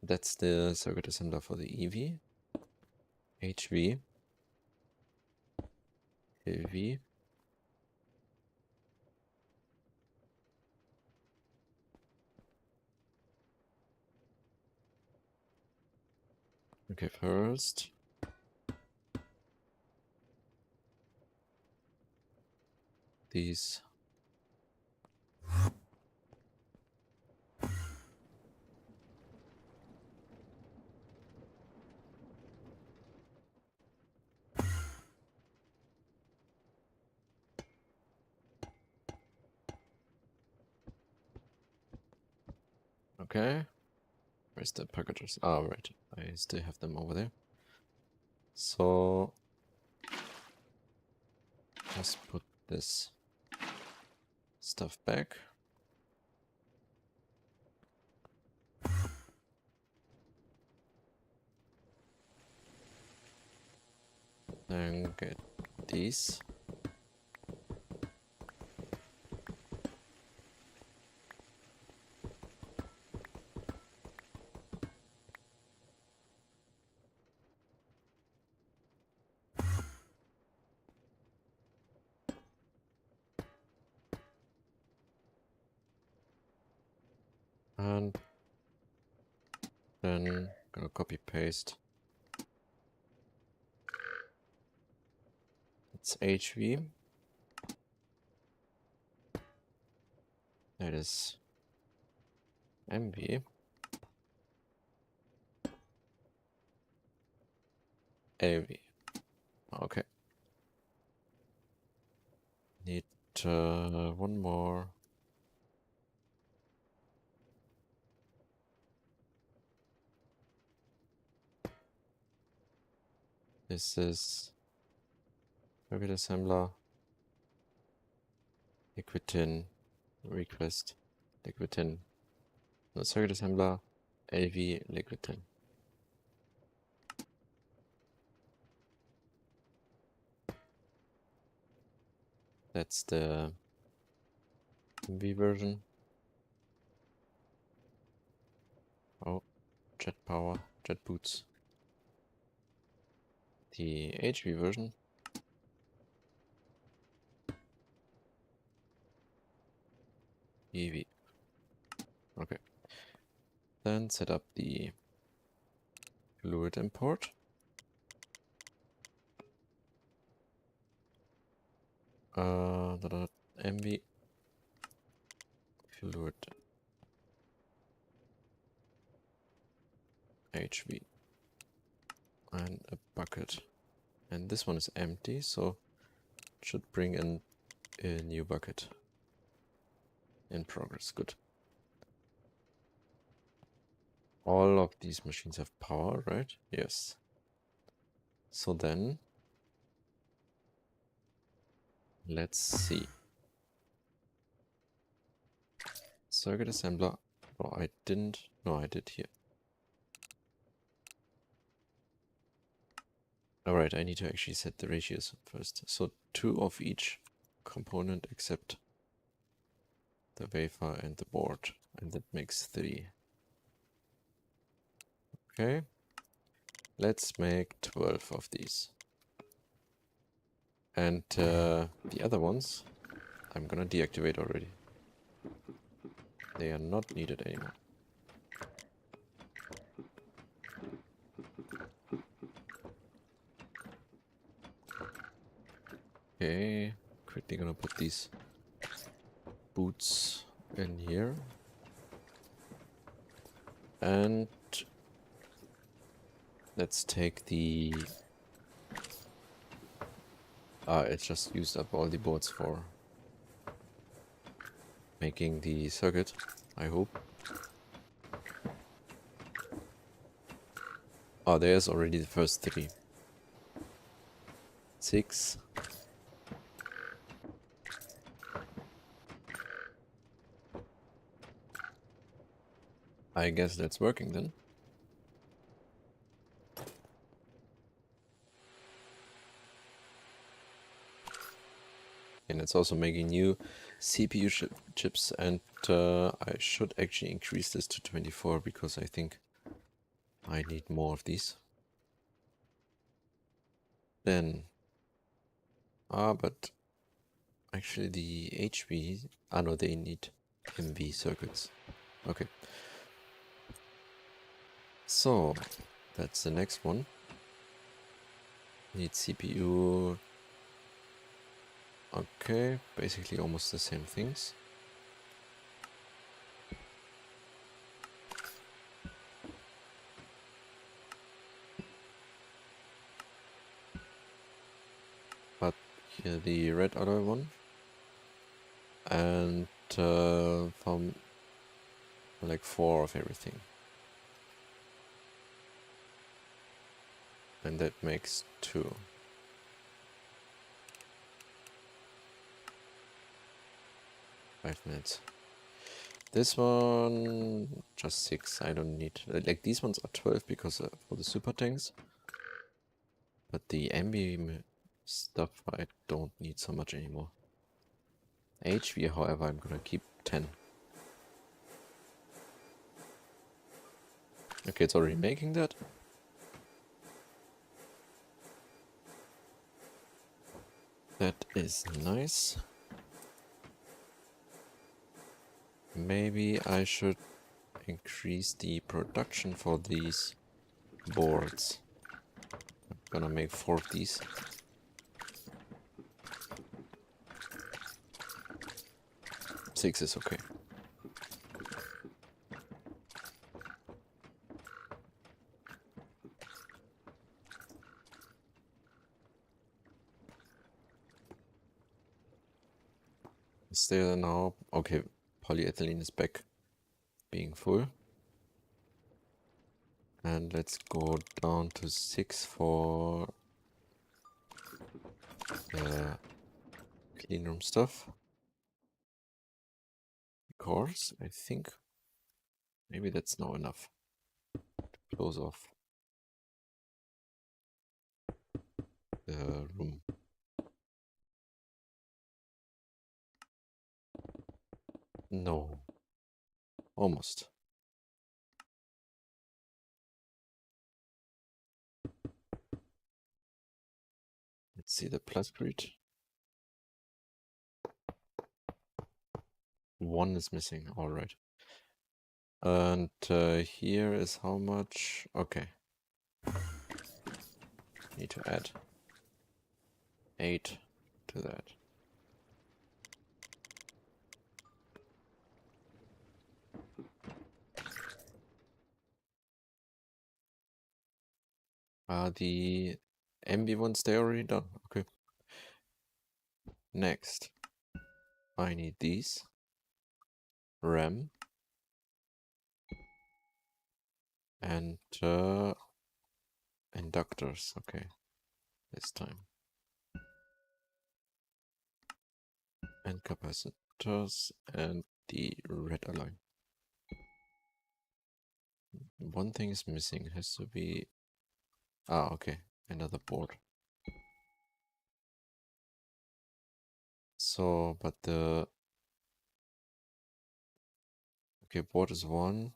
That's the circuit assembler for the EV. HV. LV. Okay, first. These. Okay. Where's the packages? Ah, right. I still have them over there. So let's put this stuff back. Then get these. And then gonna copy paste. It's HV. That is MV. AV. Okay. Need one more. This is circuit assembler. Liquid tin. Request. Liquid tin. No, circuit assembler. AV liquid tin. That's the MV version. Oh, jet power, jet boots. The HV version. EV. Okay. Then set up the fluid import. MV fluid HV and a bucket. And this one is empty, so it should bring in a new bucket. In progress, good. All of these machines have power, right? Yes. So then, let's see. Circuit assembler. Oh, I didn't. No, I did here. Alright, I need to actually set the ratios first. So 2 of each component except the wafer and the board. And that makes 3. Okay. Let's make 12 of these. And the other ones, I'm gonna deactivate already. They are not needed anymore. Okay, quickly gonna put these boots in here. And let's take the... it just used up all the boards for making the circuit, I hope. Oh, there's already the first 3. 6. I guess that's working then. And it's also making new CPU chips, and I should actually increase this to 24 because I think I need more of these. Then, but actually the HV, no, they need MV circuits. Okay. So, that's the next one. Need CPU. Okay, basically almost the same things. But here the red alloy one. And from Like 4 of everything. And that makes 2. Five minutes. This one, just 6. I don't need... Like, these ones are 12 because for the super tanks. But the ambi stuff I don't need so much anymore. HV, however, I'm gonna keep 10. Okay, it's already making that. That is nice. Maybe I should increase the production for these boards. I'm gonna make 4 of these. Six is okay. Is there now? Okay, polyethylene is back being full. And let's go down to 6 for the clean room stuff. Because I think maybe that's now enough to close off the room. No. Almost. Let's see the plus grid. 1 is missing, alright. And here is how much? Okay. Need to add 8 to that. The MB ones, they already done. Okay. Next, I need these. RAM. And inductors. Okay. This time. And capacitors and the red alloy. One thing is missing. It has to be... Ah, okay. Another board. So, but the... Okay, board is 1.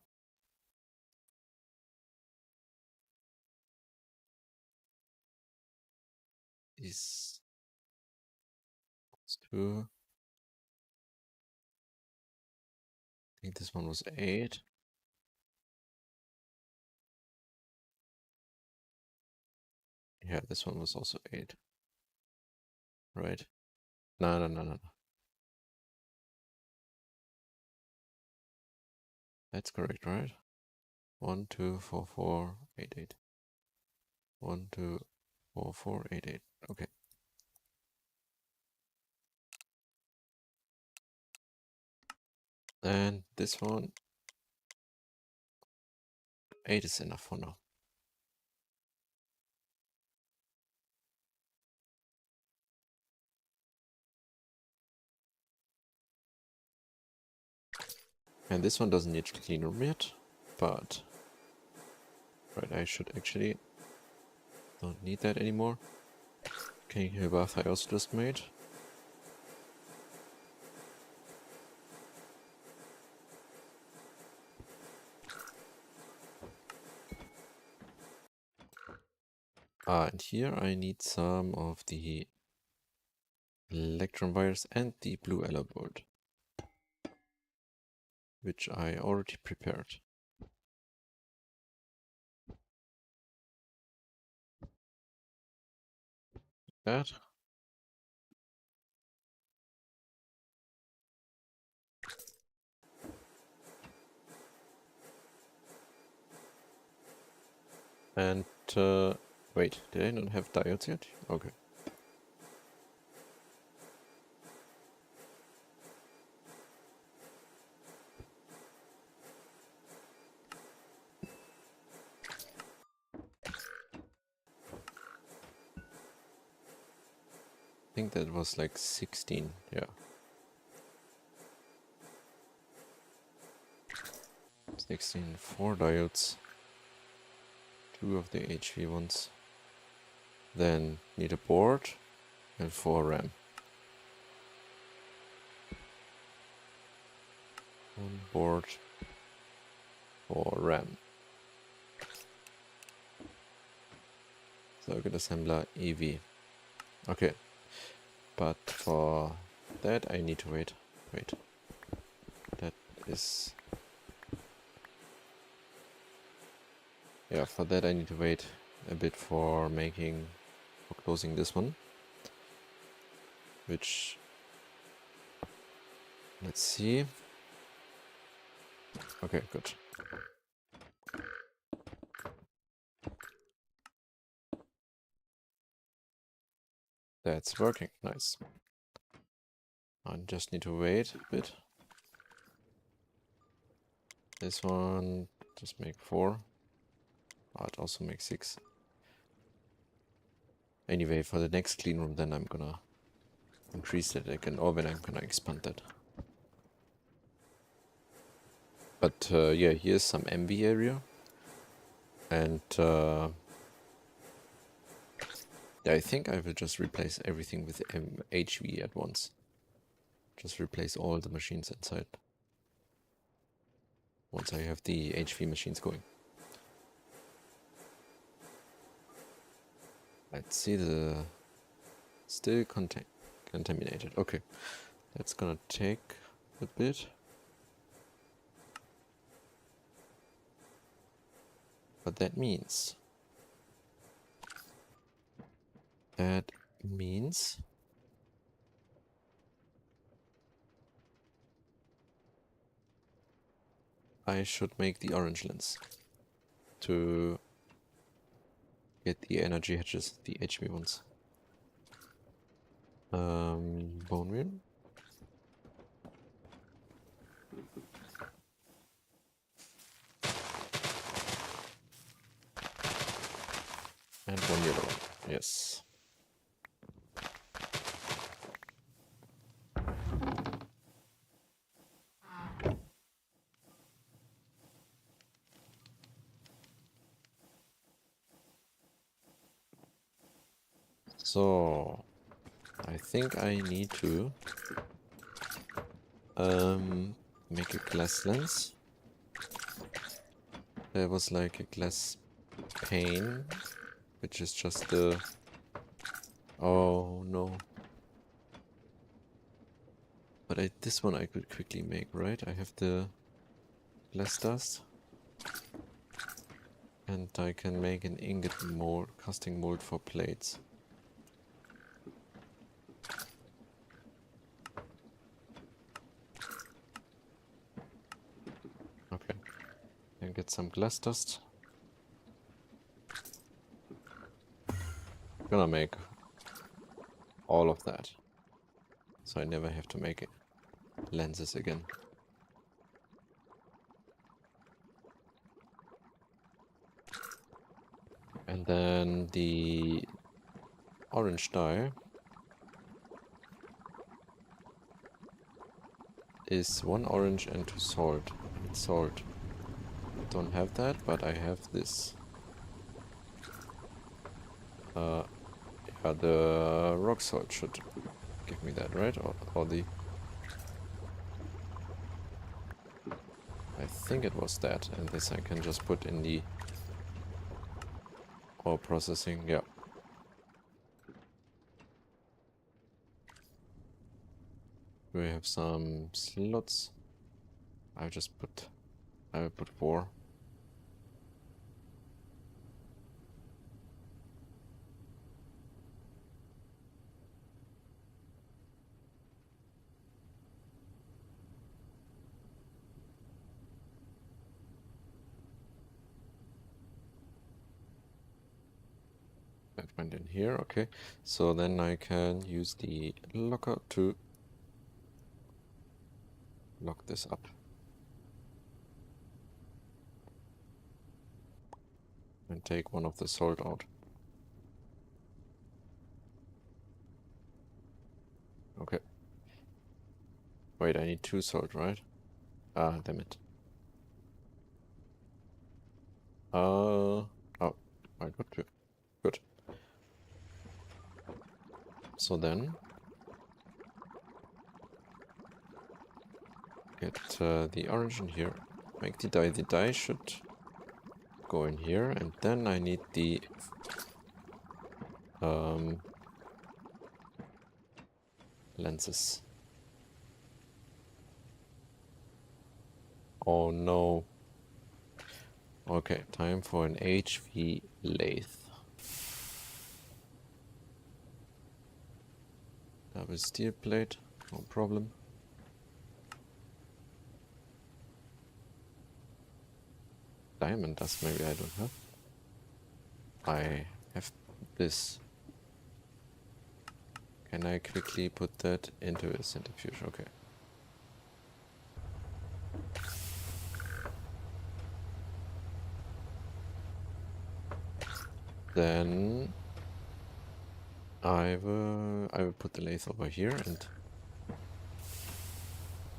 Is 2. I think this one was 8. Yeah, this one was also 8. Right? No. That's correct, right? 1, 2, 4, 4, 8, 8. 1, 2, 4, 4, 8, 8. Okay. And this one, 8 is enough for now. And this one doesn't need clean room yet, but... Right, I should actually... Don't need that anymore. Okay, here bath I also just made. And here I need some of the electron wires and the blue alloy board, which I already prepared. That. And wait, did I not have diodes yet? Okay. think that was like 16, yeah. 16, 4 diodes. 2 of the HV ones. Then need a board and 4 RAM. 1 board, 4 RAM. Circuit assembler EV. Okay, but for that I need to wait. Wait, that is... Yeah, for that I need to wait a bit for closing this one. Which... Let's see. Okay, good. That's working, nice. I just need to wait a bit. This one, just make 4. Oh, it also makes 6. Anyway, for the next clean room, then I'm gonna increase that again, or when I'm gonna expand that. But yeah, here's some MV area. And yeah, I think I will just replace everything with HV at once. Just replace all the machines inside. Once I have the HV machines going. Let's see, the still contaminated. Okay, that's gonna take a bit. But that means I should make the orange lens to get the energy hedges, the HV ones. Bone meal. And 1 yellow one, yes. So, I think I need to make a glass lens. There was like a glass pane, which is just the... Oh no. But this one I could quickly make, right? I have the glass dust. And I can make an ingot mold, casting mold for plates. Okay. Then get some glass dust. Gonna make all of that. So I never have to make lenses again. And then the orange dye is 1 orange and 2 salt. It's salt. I don't have that, but I have this. Yeah, the rock salt should give me that, right? Or the... I think it was that, and this I can just put in the ore processing, yeah. We have some slots. I will put 4. That went in here, okay. So then I can use the locker to lock this up. And take one of the salt out. Wait, I need 2 salt, right? Ah, damn it. Oh, I got 2. Good. So then, get the orange in here. Make the dye. The dye should go in here, and then I need the lenses. Oh no. Okay, time for an HV lathe. Double steel plate, no problem. Diamond dust maybe I don't have. I have this. Can I quickly put that into a centrifuge? Okay. Then I will put the lathe over here, and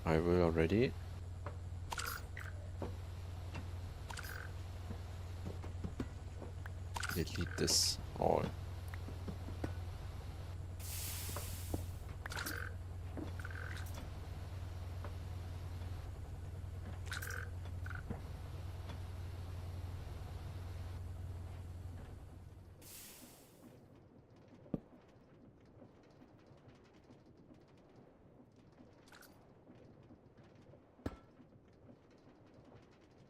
I will already delete this all.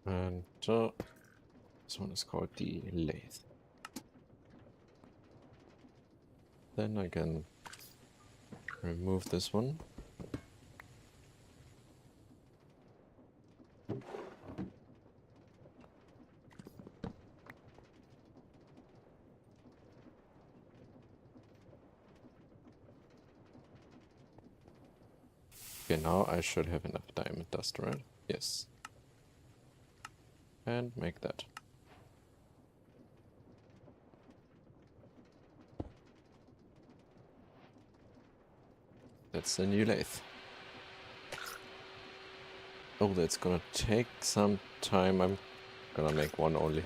And this one is called the lathe. Then I can remove this one. Okay, now I should have enough diamond dust, right? Yes. And make that. That's the new lathe. Oh, that's gonna take some time. I'm gonna make one only.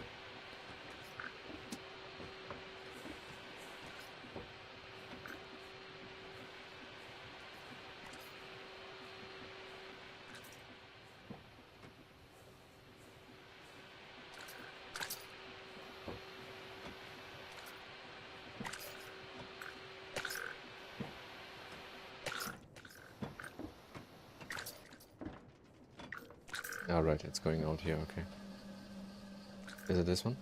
Alright, it's going out here, okay. Is it this one?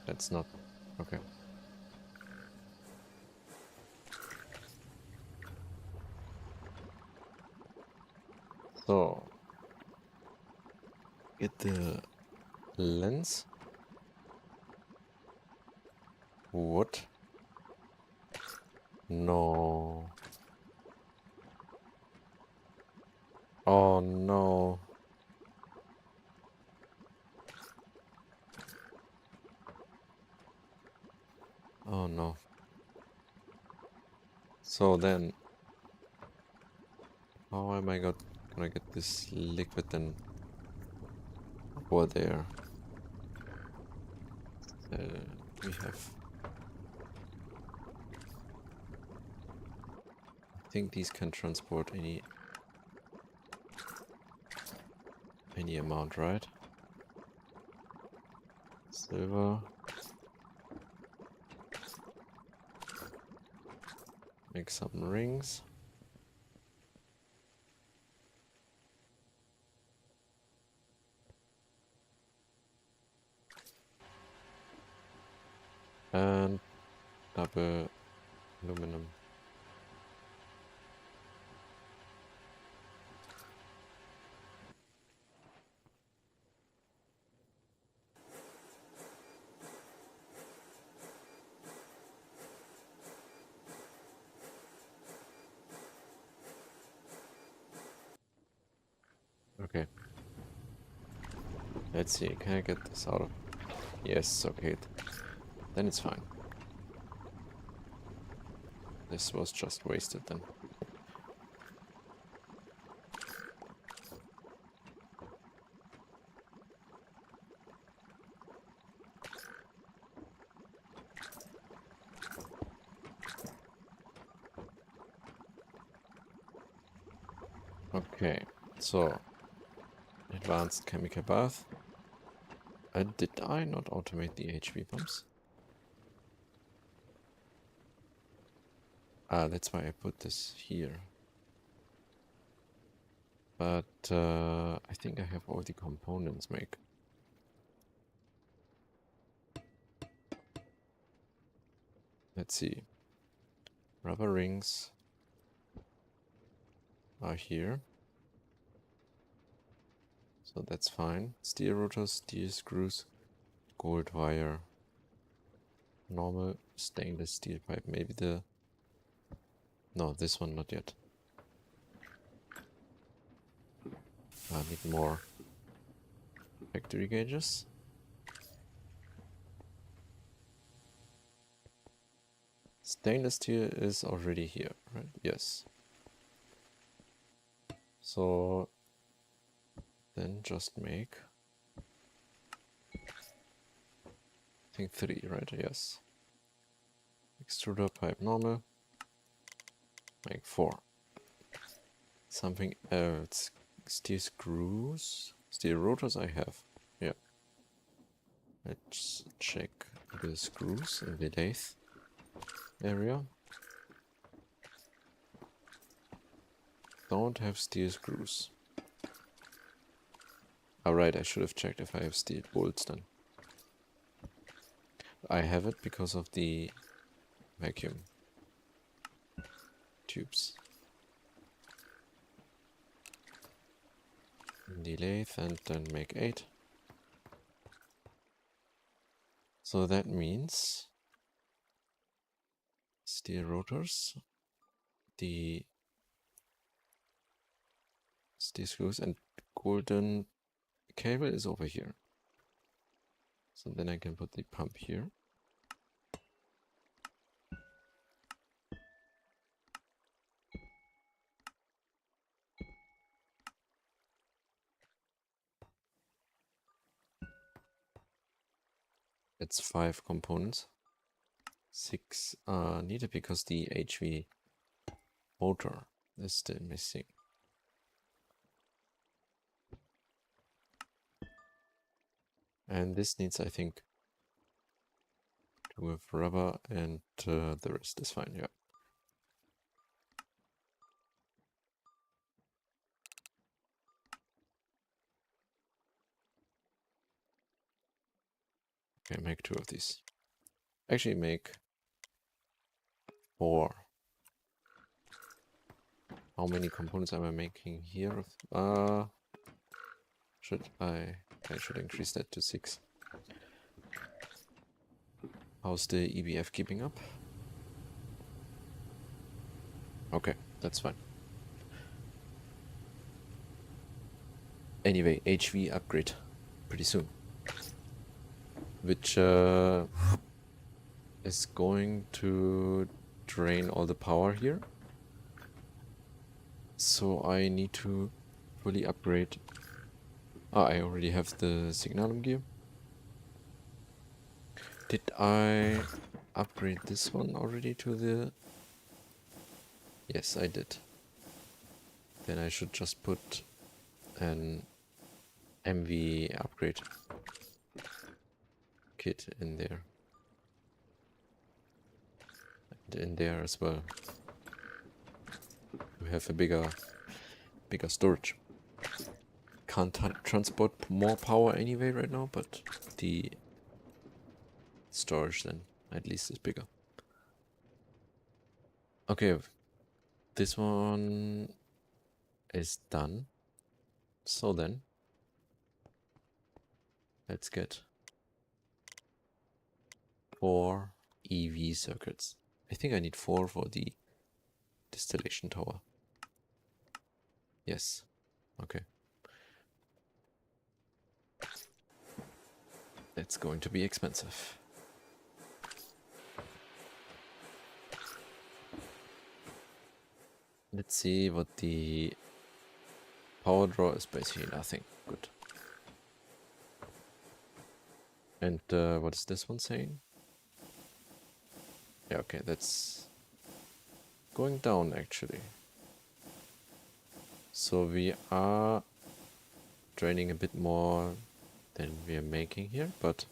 That's not. Okay. So, get the lens. What? No. Oh no. Oh no. So then, how am I gonna get this liquid then over there? We have. I think these can transport any amount, right? Silver. Make some rings. And double aluminum. Okay. Let's see, can I get this out of... Yes, okay. Then it's fine. This was just wasted then. Okay, so advanced chemical bath. Did I not automate the HV pumps? Ah, that's why I put this here. But I think I have all the components make. Let's see. Rubber rings are here. So that's fine. Steel rotors, steel screws, gold wire, normal stainless steel pipe. Maybe the... No, this one not yet. I need more factory gauges. Stainless steel is already here, right? Yes. So then just make, I think 3, right? Yes. Extruder pipe normal. Make 4. Something else. Steel screws. Steel rotors I have. Yeah. Let's check the screws in the lathe area. Don't have steel screws. Alright, I should have checked if I have steel bolts then. I have it because of the vacuum tubes. In the lathe and then make 8. So that means steel rotors, the steel screws and golden cable is over here. So then I can put the pump here. It's 5 components. 6 are needed because the HV motor is still missing. And this needs, I think, to have rubber and the rest is fine, yeah. Okay, make 2 of these. Actually make 4. How many components am I making here? I should increase that to 6. How's the EBF keeping up? Okay, that's fine. Anyway, HV upgrade pretty soon. Which is going to drain all the power here. So I need to fully upgrade. Ah, I already have the signalum gear. Did I upgrade this one already to the... Yes, I did. Then I should just put an MV upgrade kit in there. And in there as well. We have a bigger storage. Can't transport more power anyway right now, but the storage then at least is bigger. Okay, this one is done. So then, let's get 4 EV circuits. I think I need 4 for the distillation tower. Yes. Okay. That's going to be expensive. Let's see what the power draw is. Basically nothing. Good. And what is this one saying? Yeah, okay, that's going down actually. So we are draining a bit more than we are making here, but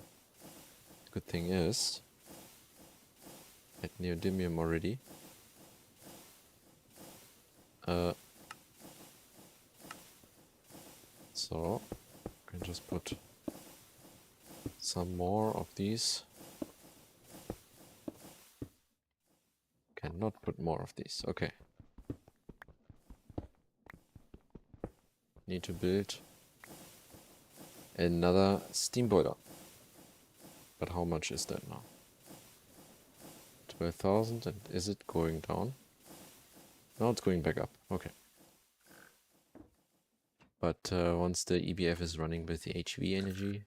the good thing is, at neodymium already, so I can just put some more of these. Cannot put more of these. Okay. Need to build another steam boiler. But how much is that now? 12,000, and is it going down? No, it's going back up. Okay. But once the EBF is running with the HV energy,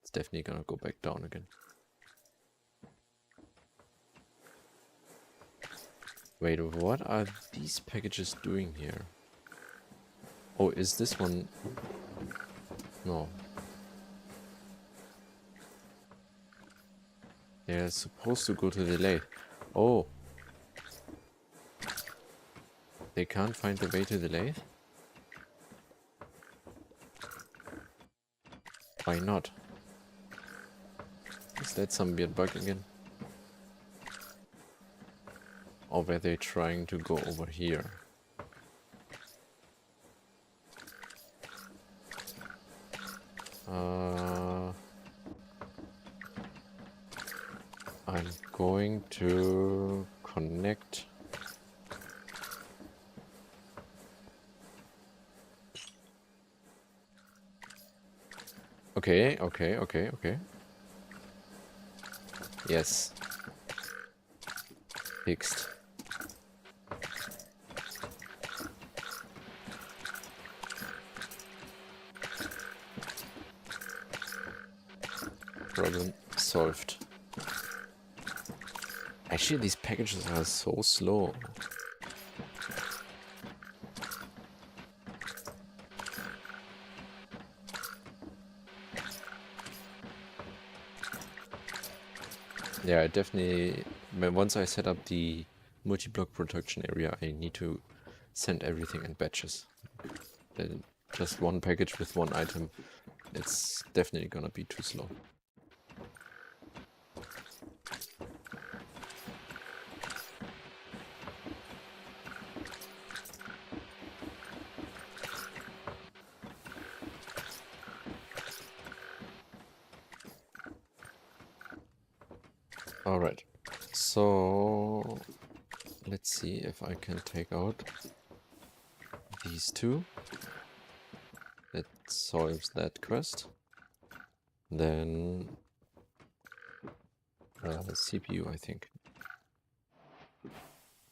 it's definitely gonna go back down again. Wait, what are these packages doing here? Oh, is this one? No. They're supposed to go to the lathe. Oh. They can't find the way to the lathe? Why not? Is that some weird bug again? Or were they trying to go over here? I'm going to connect. Okay. Yes. Fixed. Problem solved. Actually, these packages are so slow. Yeah, I definitely, once I set up the multi-block production area, I need to send everything in batches. Then just one package with one item, it's definitely gonna be too slow. Alright, so let's see if I can take out these two. That solves that quest. Then the CPU, I think.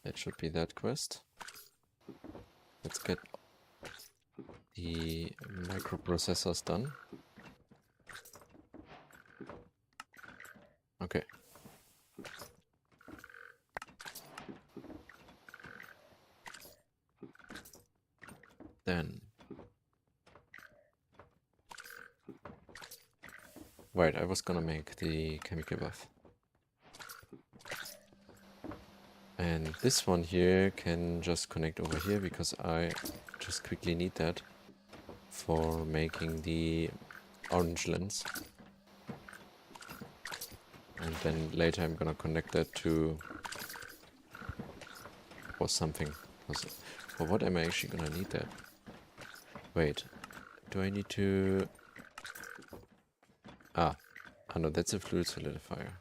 That should be that quest. Let's get the microprocessors done. Okay. Then. Right, I was gonna make the chemical buff. And this one here can just connect over here because I just quickly need that for making the orange lens. And then later I'm gonna connect that to or something. For what am I actually gonna need that? Wait, do I need to... Ah, no, that's a fluid solidifier.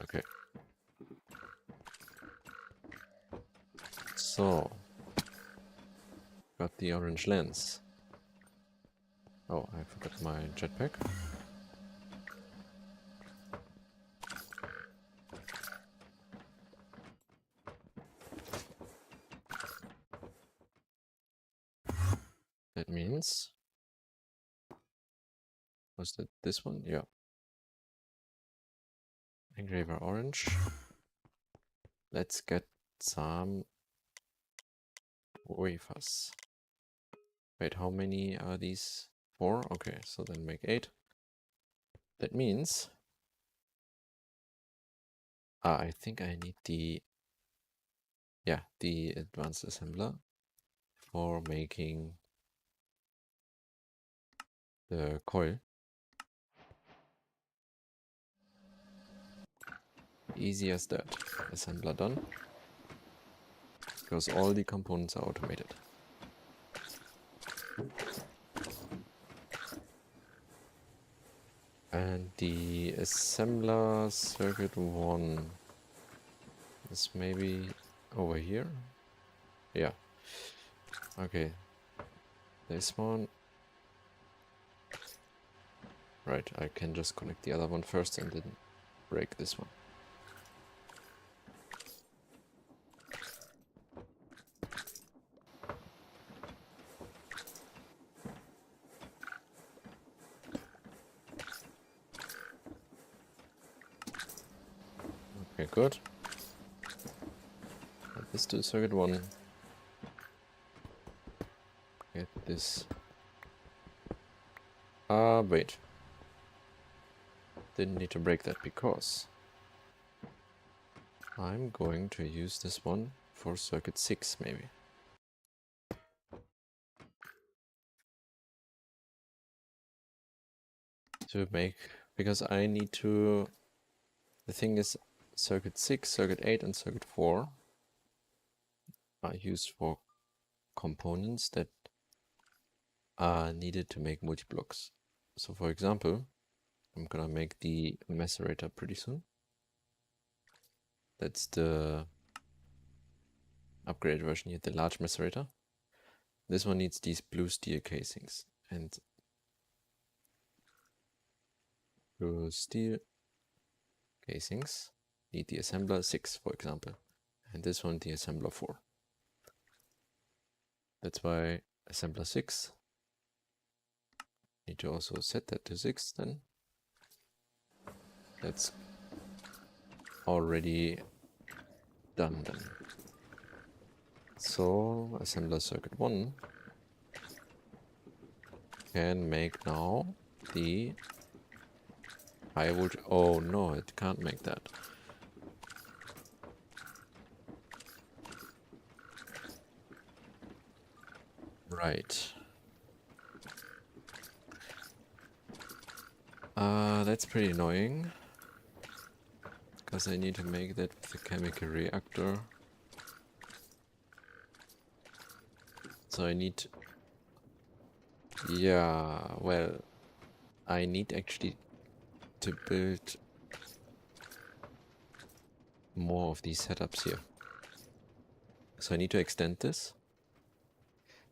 Okay. So, got the orange lens. Oh, I forgot my jetpack. That means... Was that this one? Yeah. Engraver orange. Let's get some wafers. Wait, how many are these? 4? Okay, so then make 8. That means... I think I need the yeah, the advanced assembler for making the coil. Easy as that. Assembler done. Because all the components are automated. And the assembler circuit 1 is maybe over here. Yeah. Okay. This one. Right, I can just connect the other one first and then break this one. Okay, good. Add this to circuit 1. Get this. Wait. Didn't need to break that because I'm going to use this one for circuit 6 maybe. To make, because I need to, the thing is circuit 6, circuit 8 and circuit 4 are used for components that are needed to make multi-blocks. So for example, I'm gonna make the macerator pretty soon. That's the upgraded version here, the large macerator. This one needs these blue steel casings, and blue steel casings need the assembler 6, for example, and this one the assembler 4. That's why assembler 6, need to also set that to 6 then. That's already done then. So assembler circuit 1 can make now the high voltage. Oh no, it can't make that. Right. That's pretty annoying. Because I need to make that with a chemical reactor. So I need... Yeah, well, I need actually to build more of these setups here. So I need to extend this.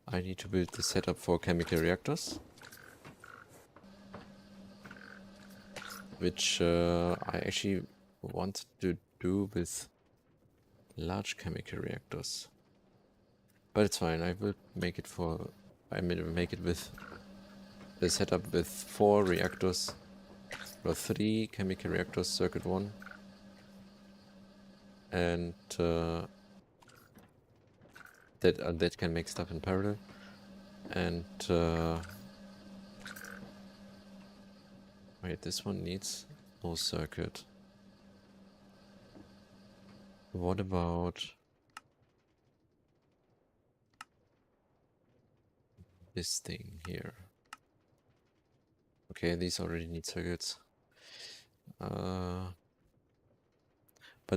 I need to build the setup for chemical reactors. Which I actually want to do with large chemical reactors. But it's fine, I will make it for... I will make it with the setup with 4 reactors. Or 3 chemical reactors, circuit 1. And that can make stuff in parallel. And wait, this one needs no circuit. What about this thing here? Okay, these already need circuits. But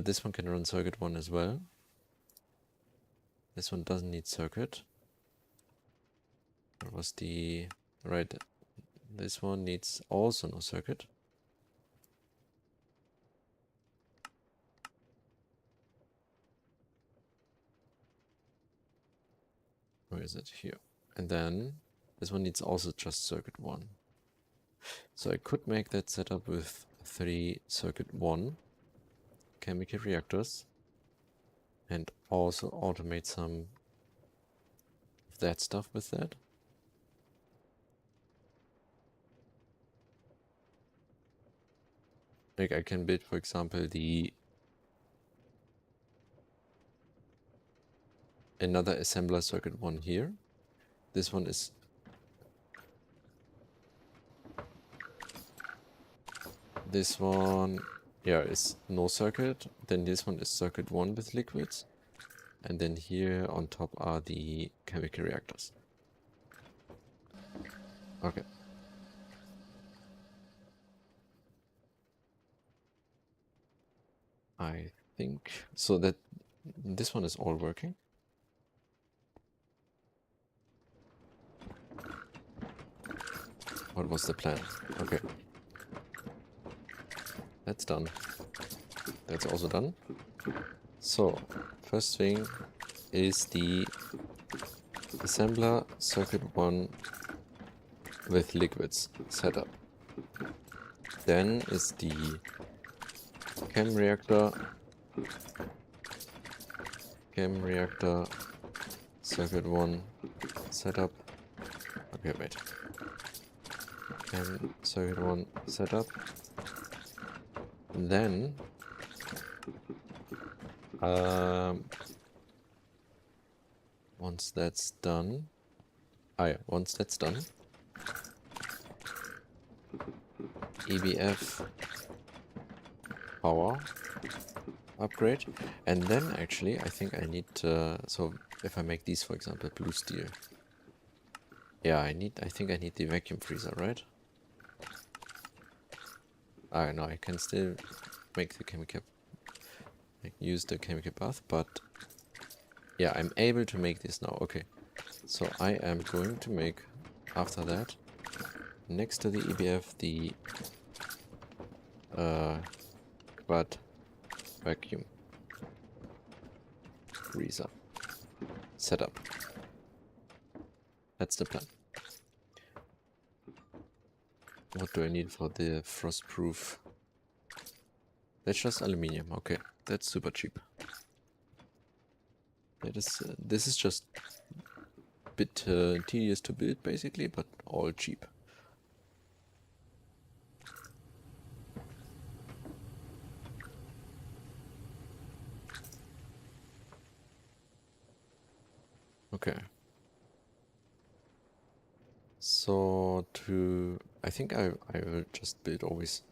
this one can run circuit 1 as well. This one doesn't need circuit. What was the... Right, this one needs also no circuit. Where is it? Here. And then this one needs also just circuit 1. So I could make that setup with 3 circuit 1 chemical reactors and also automate some of that stuff with that. Like I can build, for example, another assembler circuit 1 here. This one is... This one, yeah, is no circuit. Then this one is circuit 1 with liquids. And then here on top are the chemical reactors. Okay. I think so that this one is all working. What was the plan? Okay. That's done. That's also done. So, first thing is the assembler circuit 1 with liquids setup. Then is the chem reactor circuit 1 setup. Okay, wait. Chem circuit 1 setup. Then once that's done, EBF power upgrade, and then actually I think I need so if I make these, for example, blue steel, yeah, I think I need the vacuum freezer, right? No, I can still make the chemical, use the chemical bath, but yeah, I'm able to make this now. Okay, so I am going to make, after that, next to the EBF, the quad vacuum freezer setup. That's the plan. What do I need for the frost-proof? That's just aluminium. Okay, that's super cheap. That is, this is just a bit tedious to build, basically, but all cheap. Okay. So I think I will just build always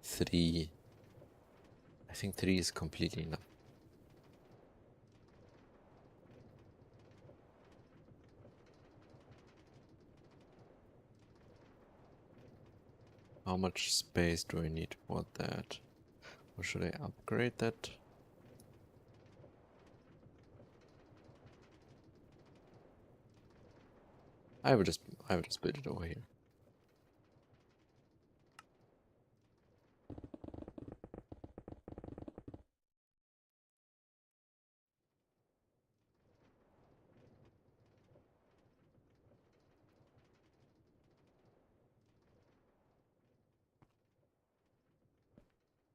3. I think 3 is completely enough. How much space do I need for that? Or should I upgrade that? I will just build it over here.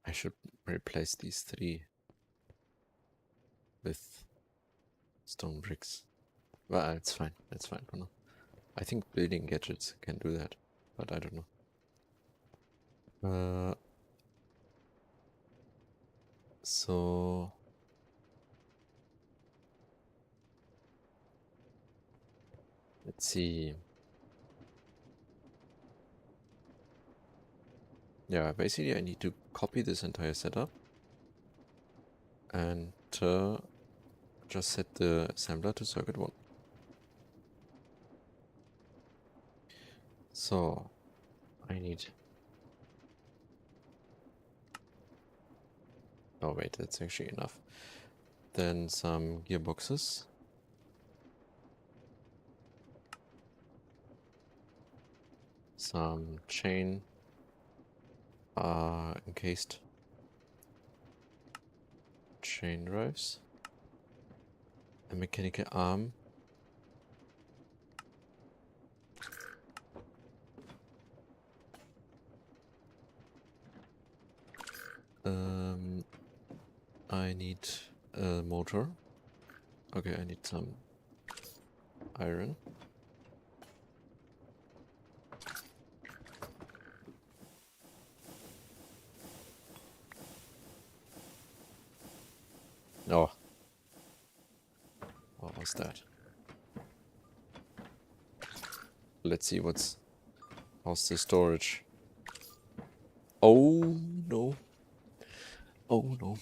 I should replace these 3 with stone bricks. Well, it's fine. It's fine for now. I think building gadgets can do that, but I don't know. So let's see. Yeah, basically I need to copy this entire setup and just set the assembler to circuit 1. So I need... Oh wait, that's actually enough. Then some gearboxes. Some chain encased chain drives. A mechanical arm. I need a motor. Okay, I need some iron. Oh. What was that? Let's see how's the storage. Oh no. Oh no.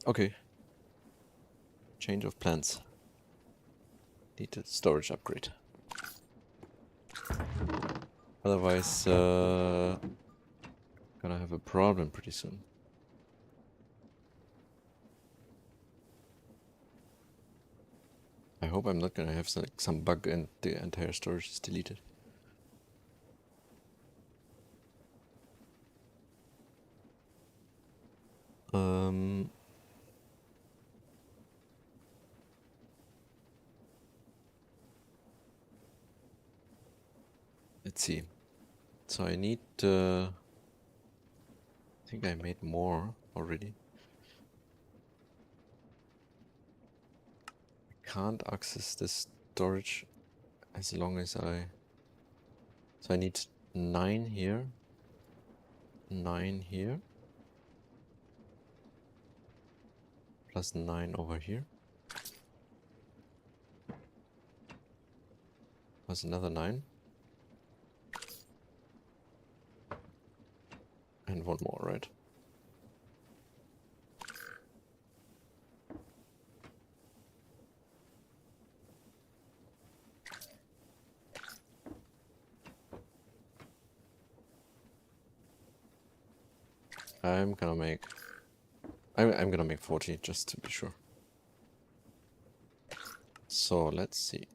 Okay. Change of plans. Need a storage upgrade. Otherwise, gonna have a problem pretty soon. I hope I'm not gonna have some bug and the entire storage is deleted. Let's see. So I need, I think I made more already. I can't access this storage as long as so I need 9 here, 9 here, plus 9 over here, plus another 9. And one more, right? I'm gonna make 40 just to be sure. So let's see.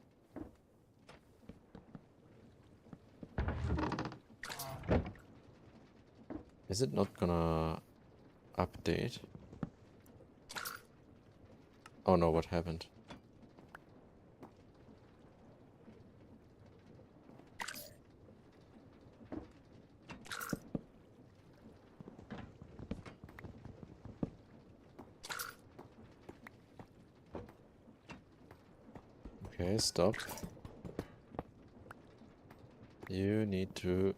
Is it not gonna update? Oh no, what happened? Okay, stop. You need to...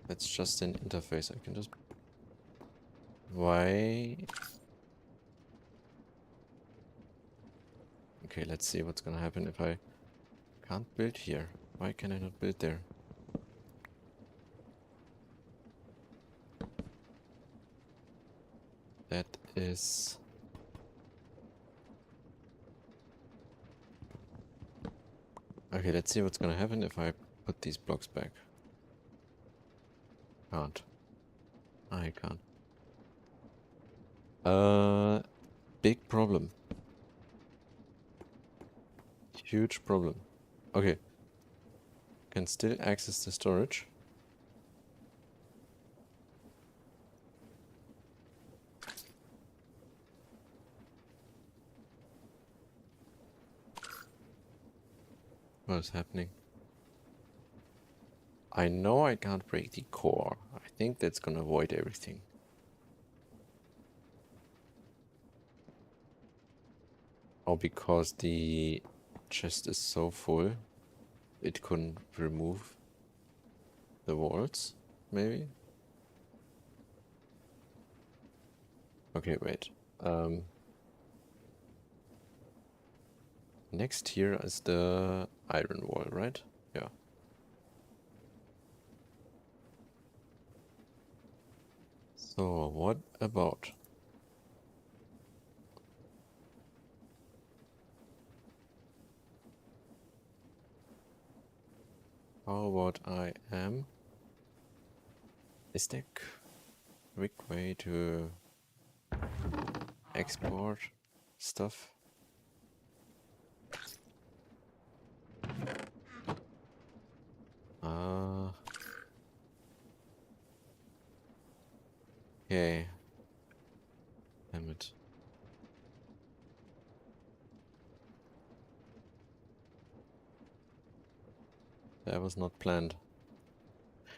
That's just an interface. I can just... Why? Okay, let's see what's gonna happen if I can't build here. Why can I not build there? That is... Okay, let's see what's gonna happen if I put these blocks back. Can't. I can't. Big problem. Huge problem. Okay. Can still access the storage. What is happening? I know I can't break the core. I think that's gonna avoid everything. Oh, because the chest is so full, it couldn't remove the walls, maybe? Okay, wait. Next here is the iron wall, right? Yeah. So, what about? How about is there a quick way to export stuff? Okay. Damn it. That was not planned.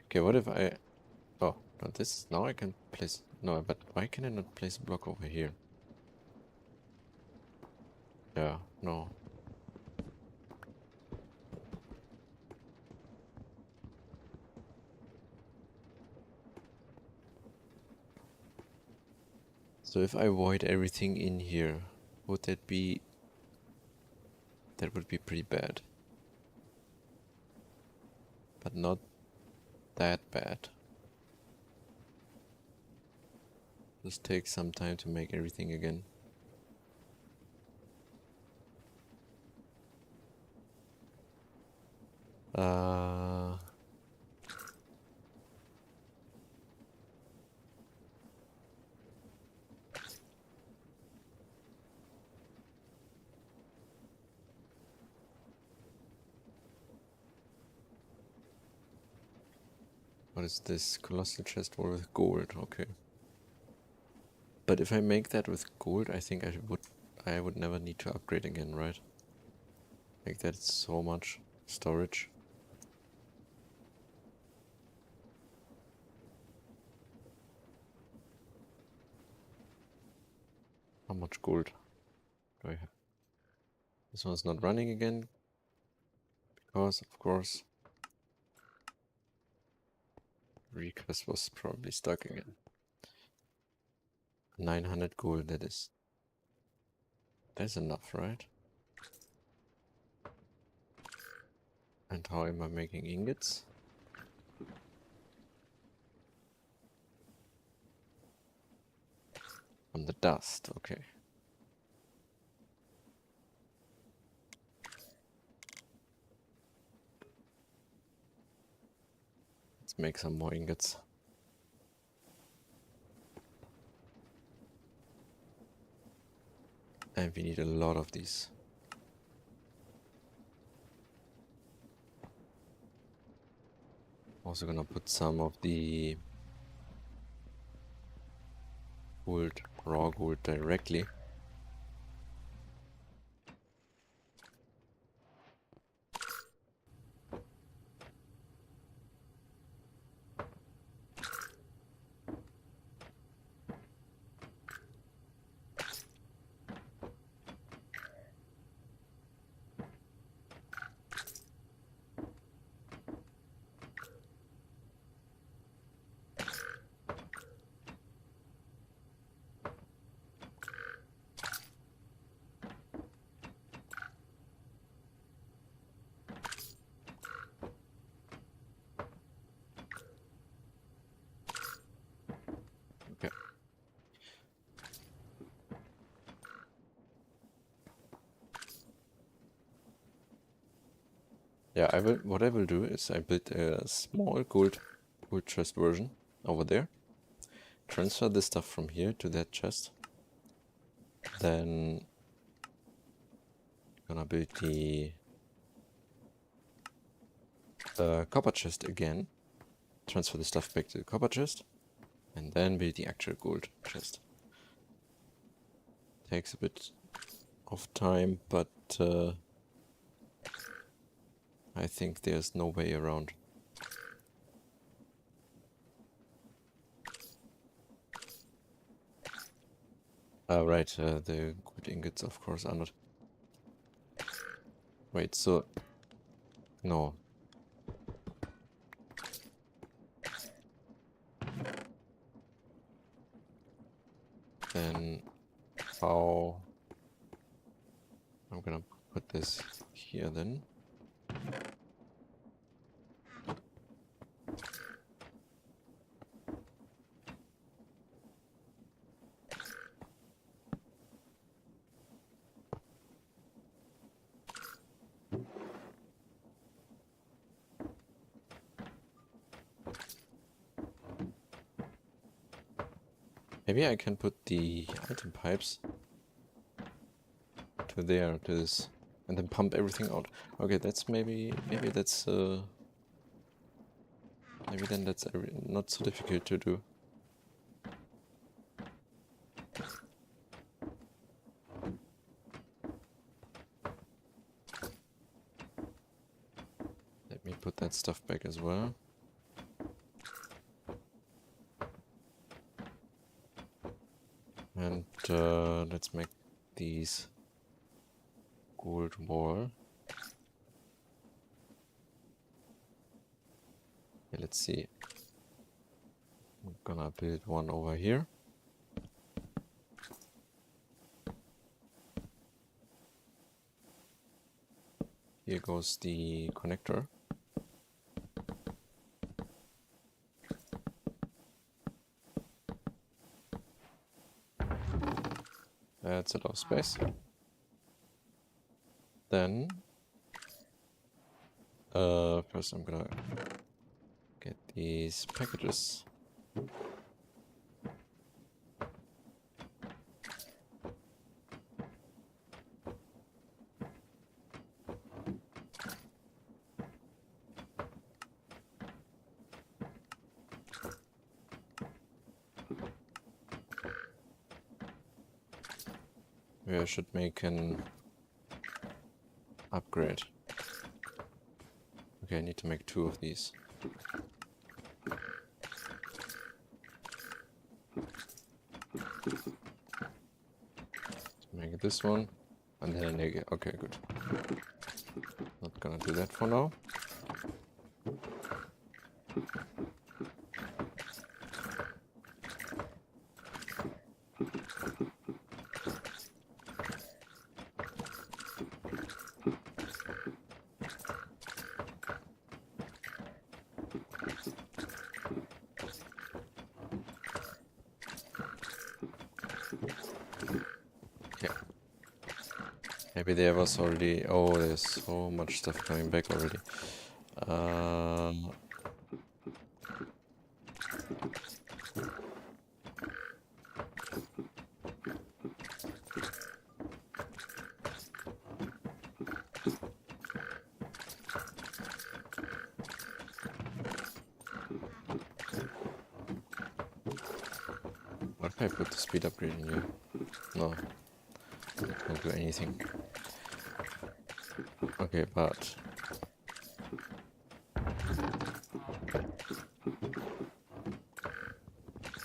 Okay, what if I... Oh, no, this... Now I can place... No, but why can I not place a block over here? Yeah, no. So if I void everything in here, would that be... That would be pretty bad. But not that bad. Just take some time to make everything again. Uh, what is this? Colossal chest wall with gold. Okay. But if I make that with gold, I think I would never need to upgrade again, right? Like that's so much storage. How much gold do I have? This one's not running again because, of course, request was probably stuck again. 900 gold, that is. That's enough, right? And how am I making ingots? From the dust, okay. Let's make some more ingots. And we need a lot of these. Also gonna put some of the gold, raw gold directly. Okay. Yeah, what I will do is I build a small gold chest version over there. Transfer the stuff from here to that chest. Then gonna build the copper chest again. Transfer the stuff back to the copper chest. And then build the actual gold chest. Takes a bit of time, but I think there's no way around. Right, the gold ingots of course are not. Wait, so no. Then how I'm gonna put this here then. Maybe I can put the item pipes to there, to this, and then pump everything out. Okay, that's maybe that's maybe then that's not so difficult to do. Let me put that stuff back as well. And let's make these gold wall. Yeah, let's see. I'm gonna build one over here. Here goes the connector. That's a lot of space. Then First I'm gonna get these packages. Maybe I should make an upgrade. Okay, I need to make 2 of these. Make this one, and then I get, okay, good. Not gonna do that for now. Maybe there was already... Oh, there's so much stuff coming back already. What if I put the speed upgrade in here? No. Can't do anything. Okay, but...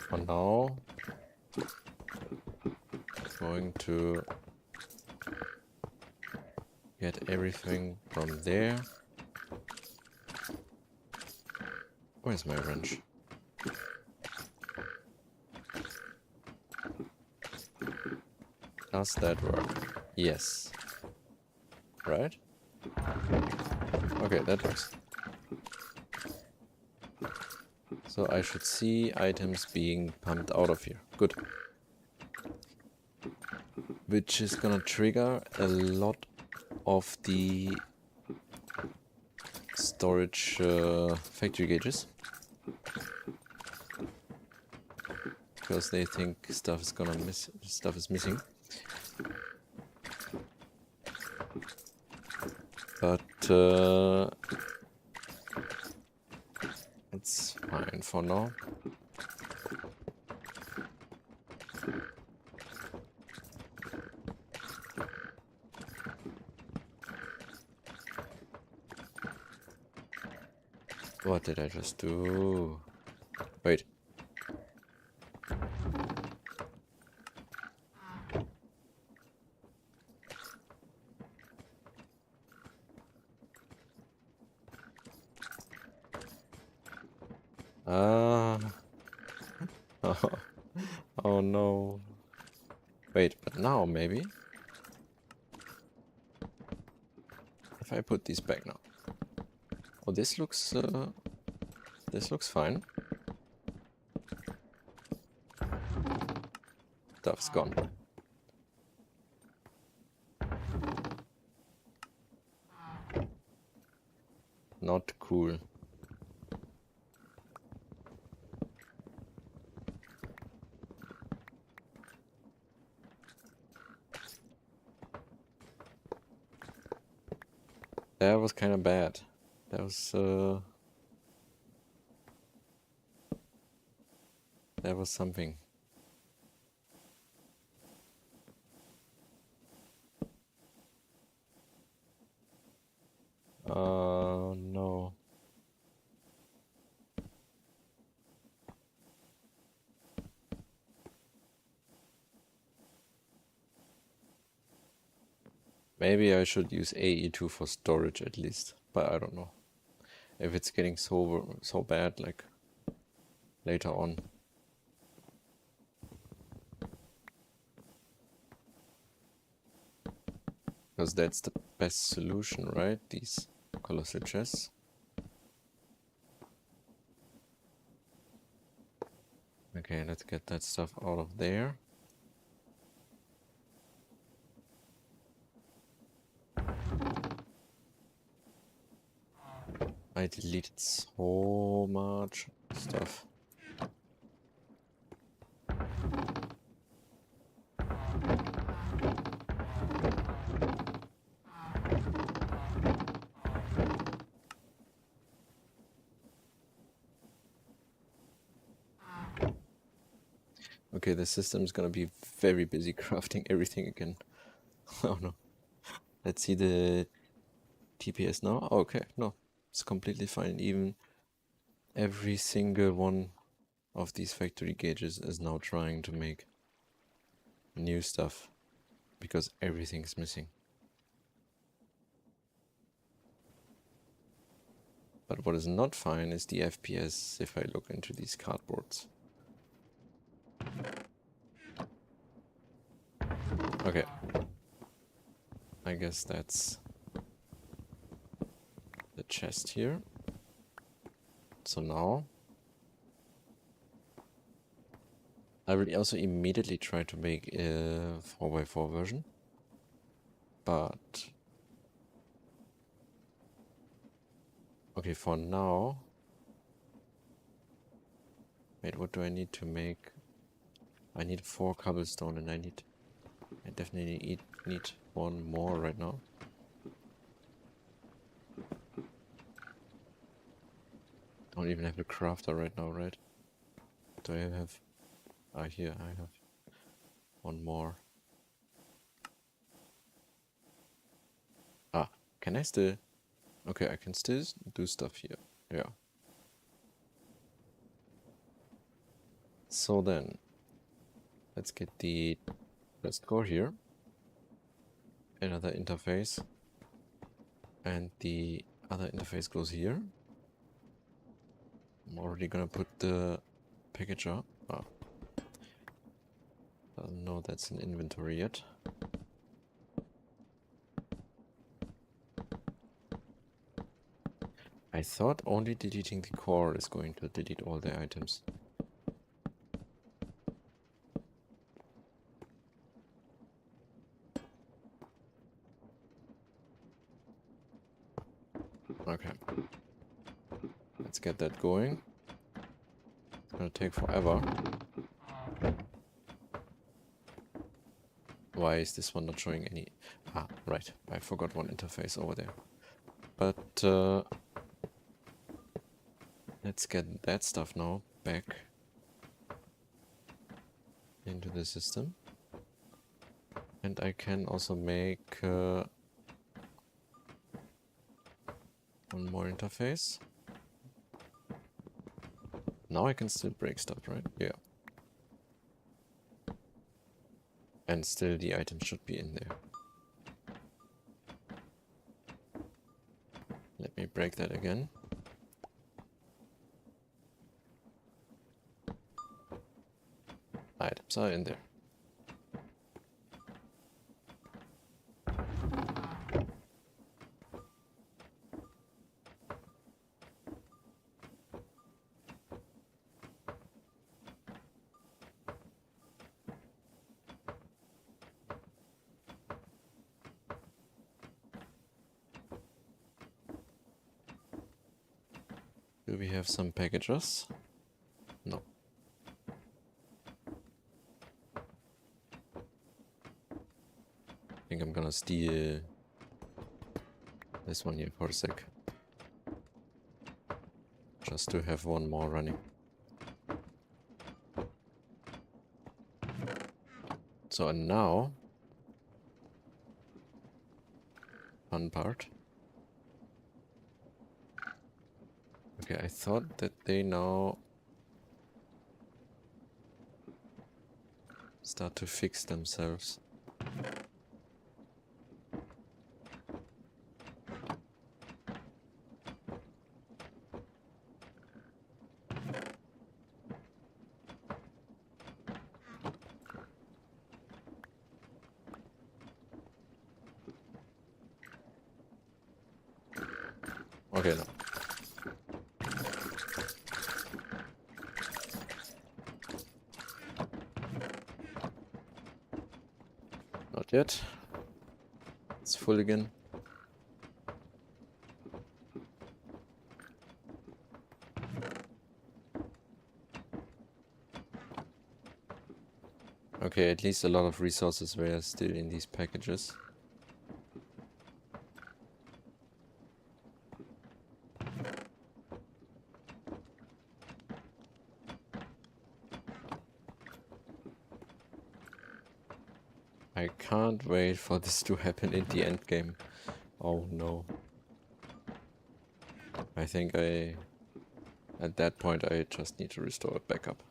for now... I'm going to... get everything from there. Where's my wrench? Does that work? Yes. Right? Okay, that works. So I should see items being pumped out of here. Good. Which is gonna trigger a lot of the storage factory gauges. Because they think stuff is missing. But it's fine for now. What did I just do? Wait. Oh no. Wait, but now maybe? If I put these back now. Oh, this looks fine. Stuff's gone. Not cool. That was kind of bad. That was something. No. Maybe I should use AE2 for storage at least, but I don't know if it's getting so bad like later on. Because that's the best solution, right? These colossal chests. Okay, let's get that stuff out of there. I deleted so much stuff. Okay, the system's gonna be very busy crafting everything again. Oh no. Let's see the TPS now. Oh, okay, no, it's completely fine. Even every single one of these factory gauges is now trying to make new stuff because everything's missing. But what is not fine is the FPS if I look into these cardboards. Okay. I guess that's the chest here. So now I will also immediately try to make a 4x4 version. But okay, for now. Wait, what do I need to make? I need 4 cobblestone and I definitely need one more right now. Don't even have a crafter right now, right? Do I have... Ah, here I have one more. Ah, can I still... Okay, I can still do stuff here. Yeah. So then, let's get the first core here. Another interface. And the other interface goes here. I'm already gonna put the packager. Ah. Doesn't know that's an inventory yet. I thought only deleting the core is going to delete all the items. Okay. Let's get that going. It's gonna take forever. Why is this one not showing any... Ah, right. I forgot one interface over there. But let's get that stuff now back into the system. And I can also make one more interface. Now I can still break stuff, right? Yeah. And still the item should be in there. Let me break that again. Items are in there. Do we have some packages? No. I think I'm gonna steal this one here for a sec. Just to have one more running. So and now, fun part. Okay, I thought that they now start to fix themselves. Okay, no. Not yet. It's full again. Okay, at least a lot of resources were still in these packages. I can't wait for this to happen in the end game. Oh no. I think at that point I just need to restore a backup.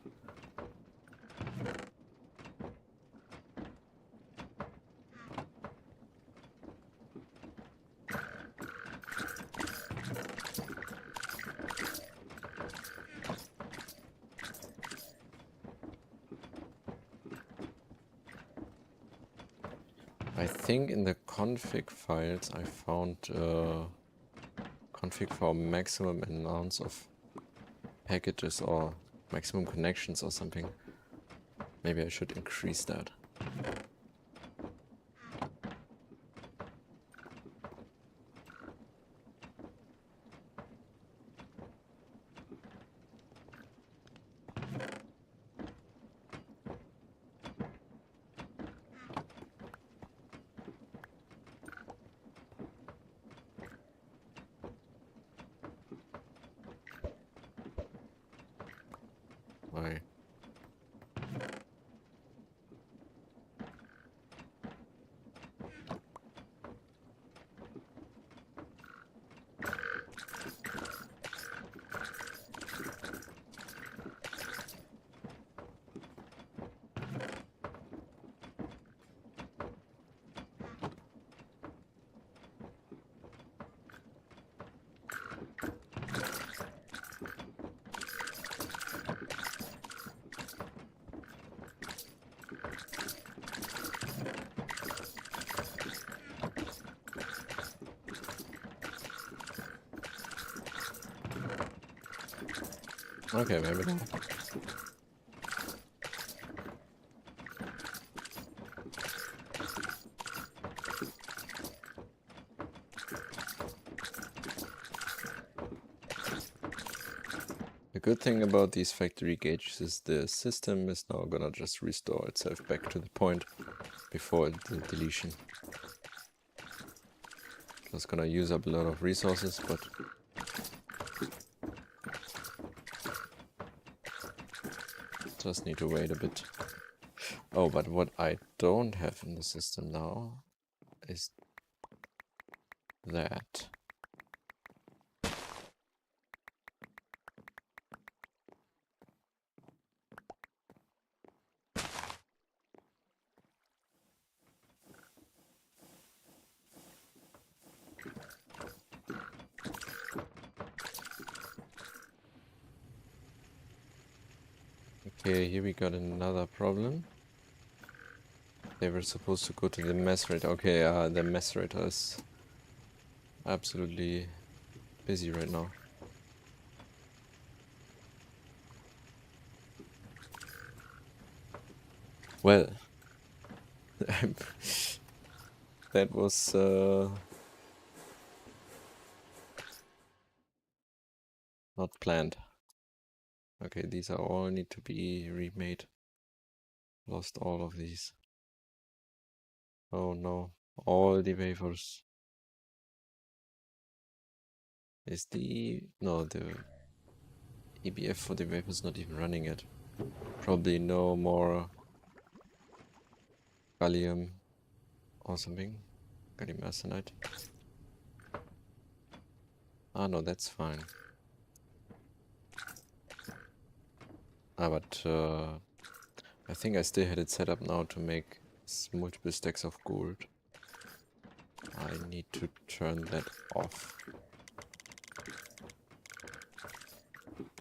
I think in the config files I found config for maximum amounts of packages or maximum connections or something. Maybe I should increase that. Why? Okay, maybe not. The good thing about these factory gauges is the system is now gonna just restore itself back to the point before the deletion. It's gonna use up a lot of resources, but just need to wait a bit. Oh, but what I don't have in the system now is that. Okay, here we got another problem. They were supposed to go to the macerator. Okay, the macerator is absolutely busy right now. Well, that was not planned. Okay, these are all need to be remade. Lost all of these. Oh no, all the wafers. Is the EBF for the wafers not even running yet? Probably no more gallium or something. Gallium arsenide. Ah no, that's fine. Ah, but I think I still had it set up now to make multiple stacks of gold. I need to turn that off.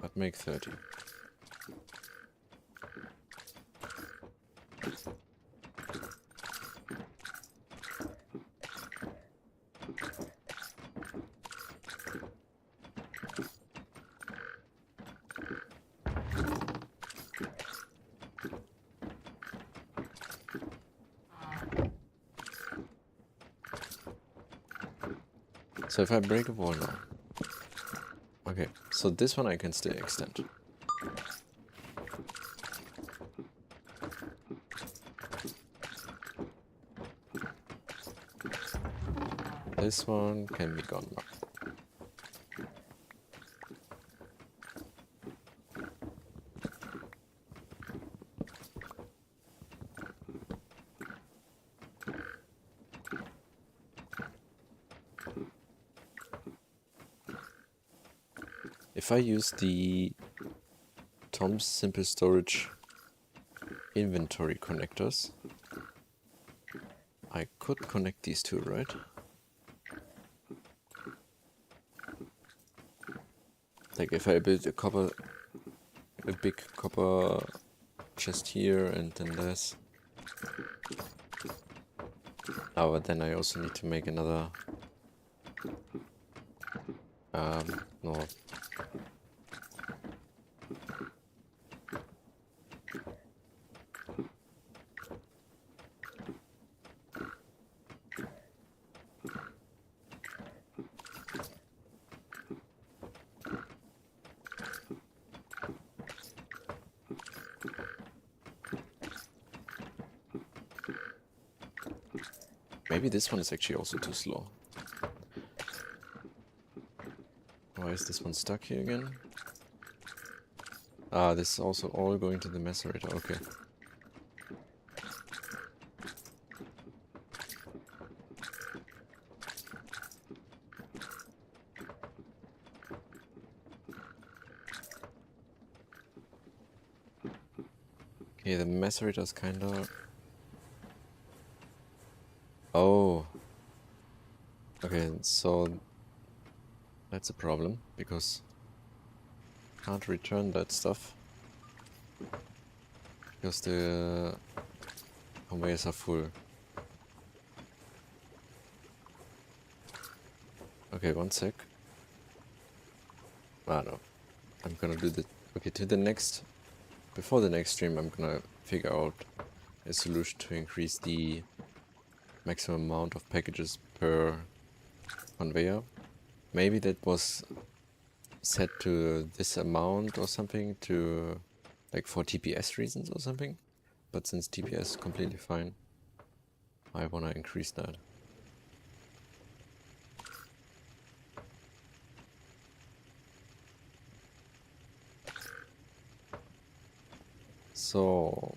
But make 30. So if I break a wall now. Okay, so this one I can still extend. this one can be gone now. If I use the Tom's Simple Storage inventory connectors, I could connect these two, right? Like if I build a big copper chest here and then this. Oh, but then I also need to make another, no. Maybe this one is actually also too slow. Why is this one stuck here again? Ah, this is also all going to the macerator, okay. Okay, the macerator is kinda... Oh. Okay, so that's a problem, because I can't return that stuff. Because the conveyors are full. Okay, one sec. Ah, no. I'm gonna do the... Okay, to the next... Before the next stream, I'm gonna figure out a solution to increase the maximum amount of packages per conveyor. Maybe that was set to this amount or something, to like for TPS reasons or something. But since TPS is completely fine, I wanna increase that. So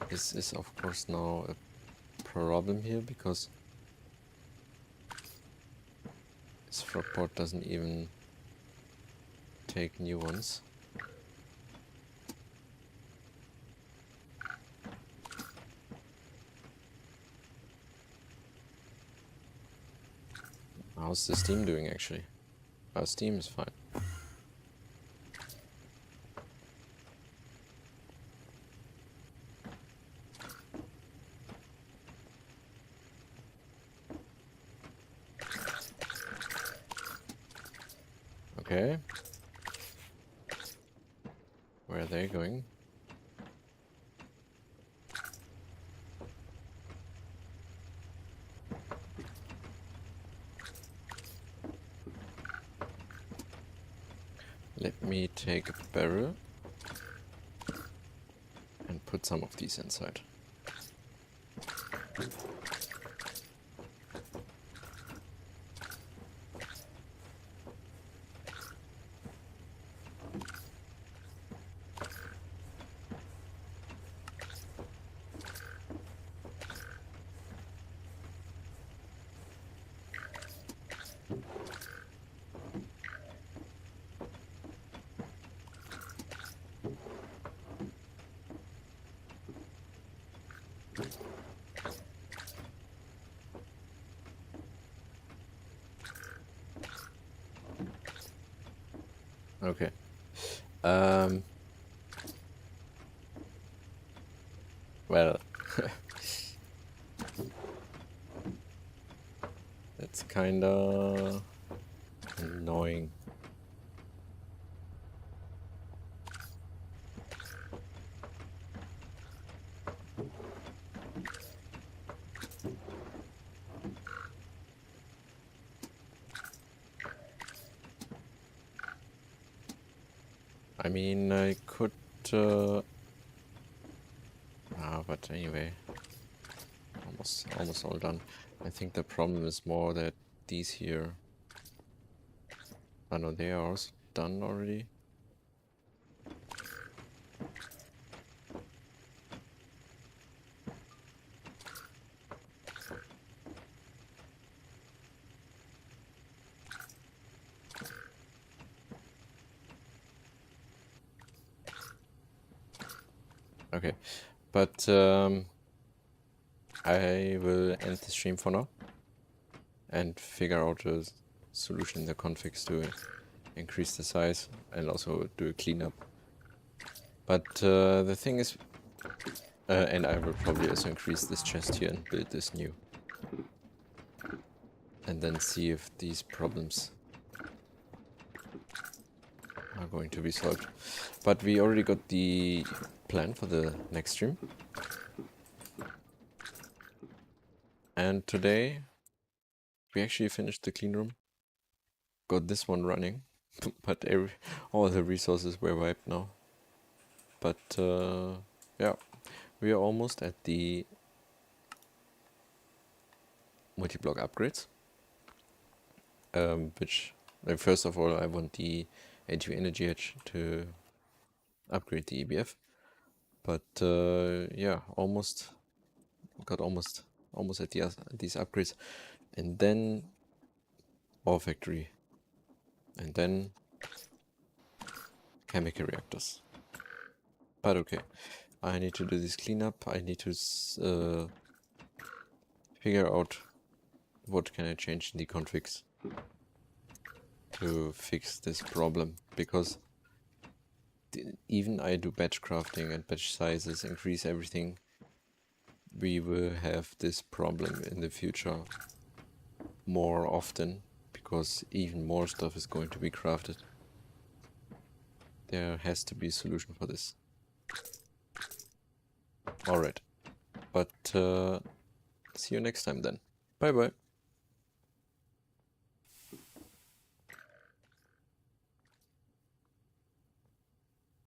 this is of course now a problem here, because this frogport doesn't even take new ones. How's the Steam doing actually? Our Steam is fine. Okay. Where are they going? Let me take a barrel and put some of these inside. Okay. Well, that's kinda annoying. I mean, I could... but anyway, almost all done. I think the problem is more that these here, I know they are also done already. Okay, but I will end the stream for now and figure out a solution in the configs to increase the size and also do a cleanup. But the thing is, and I will probably also increase this chest here and build this new. And then see if these problems are going to be solved. But we already got the plan for the next stream. And today we actually finished the clean room. Got this one running, but all the resources were wiped now. But yeah, we are almost at the multi-block upgrades. Which, first of all, I want the ATV Energy Edge to upgrade the EBF. But yeah, almost at these upgrades, and then Ore Factory, and then chemical reactors. But okay, I need to do this cleanup. I need to figure out what can I change in the configs to fix this problem, because even I do batch crafting and batch sizes, increase everything, we will have this problem in the future more often, because even more stuff is going to be crafted. There has to be a solution for this. Alright, but see you next time then. Bye bye.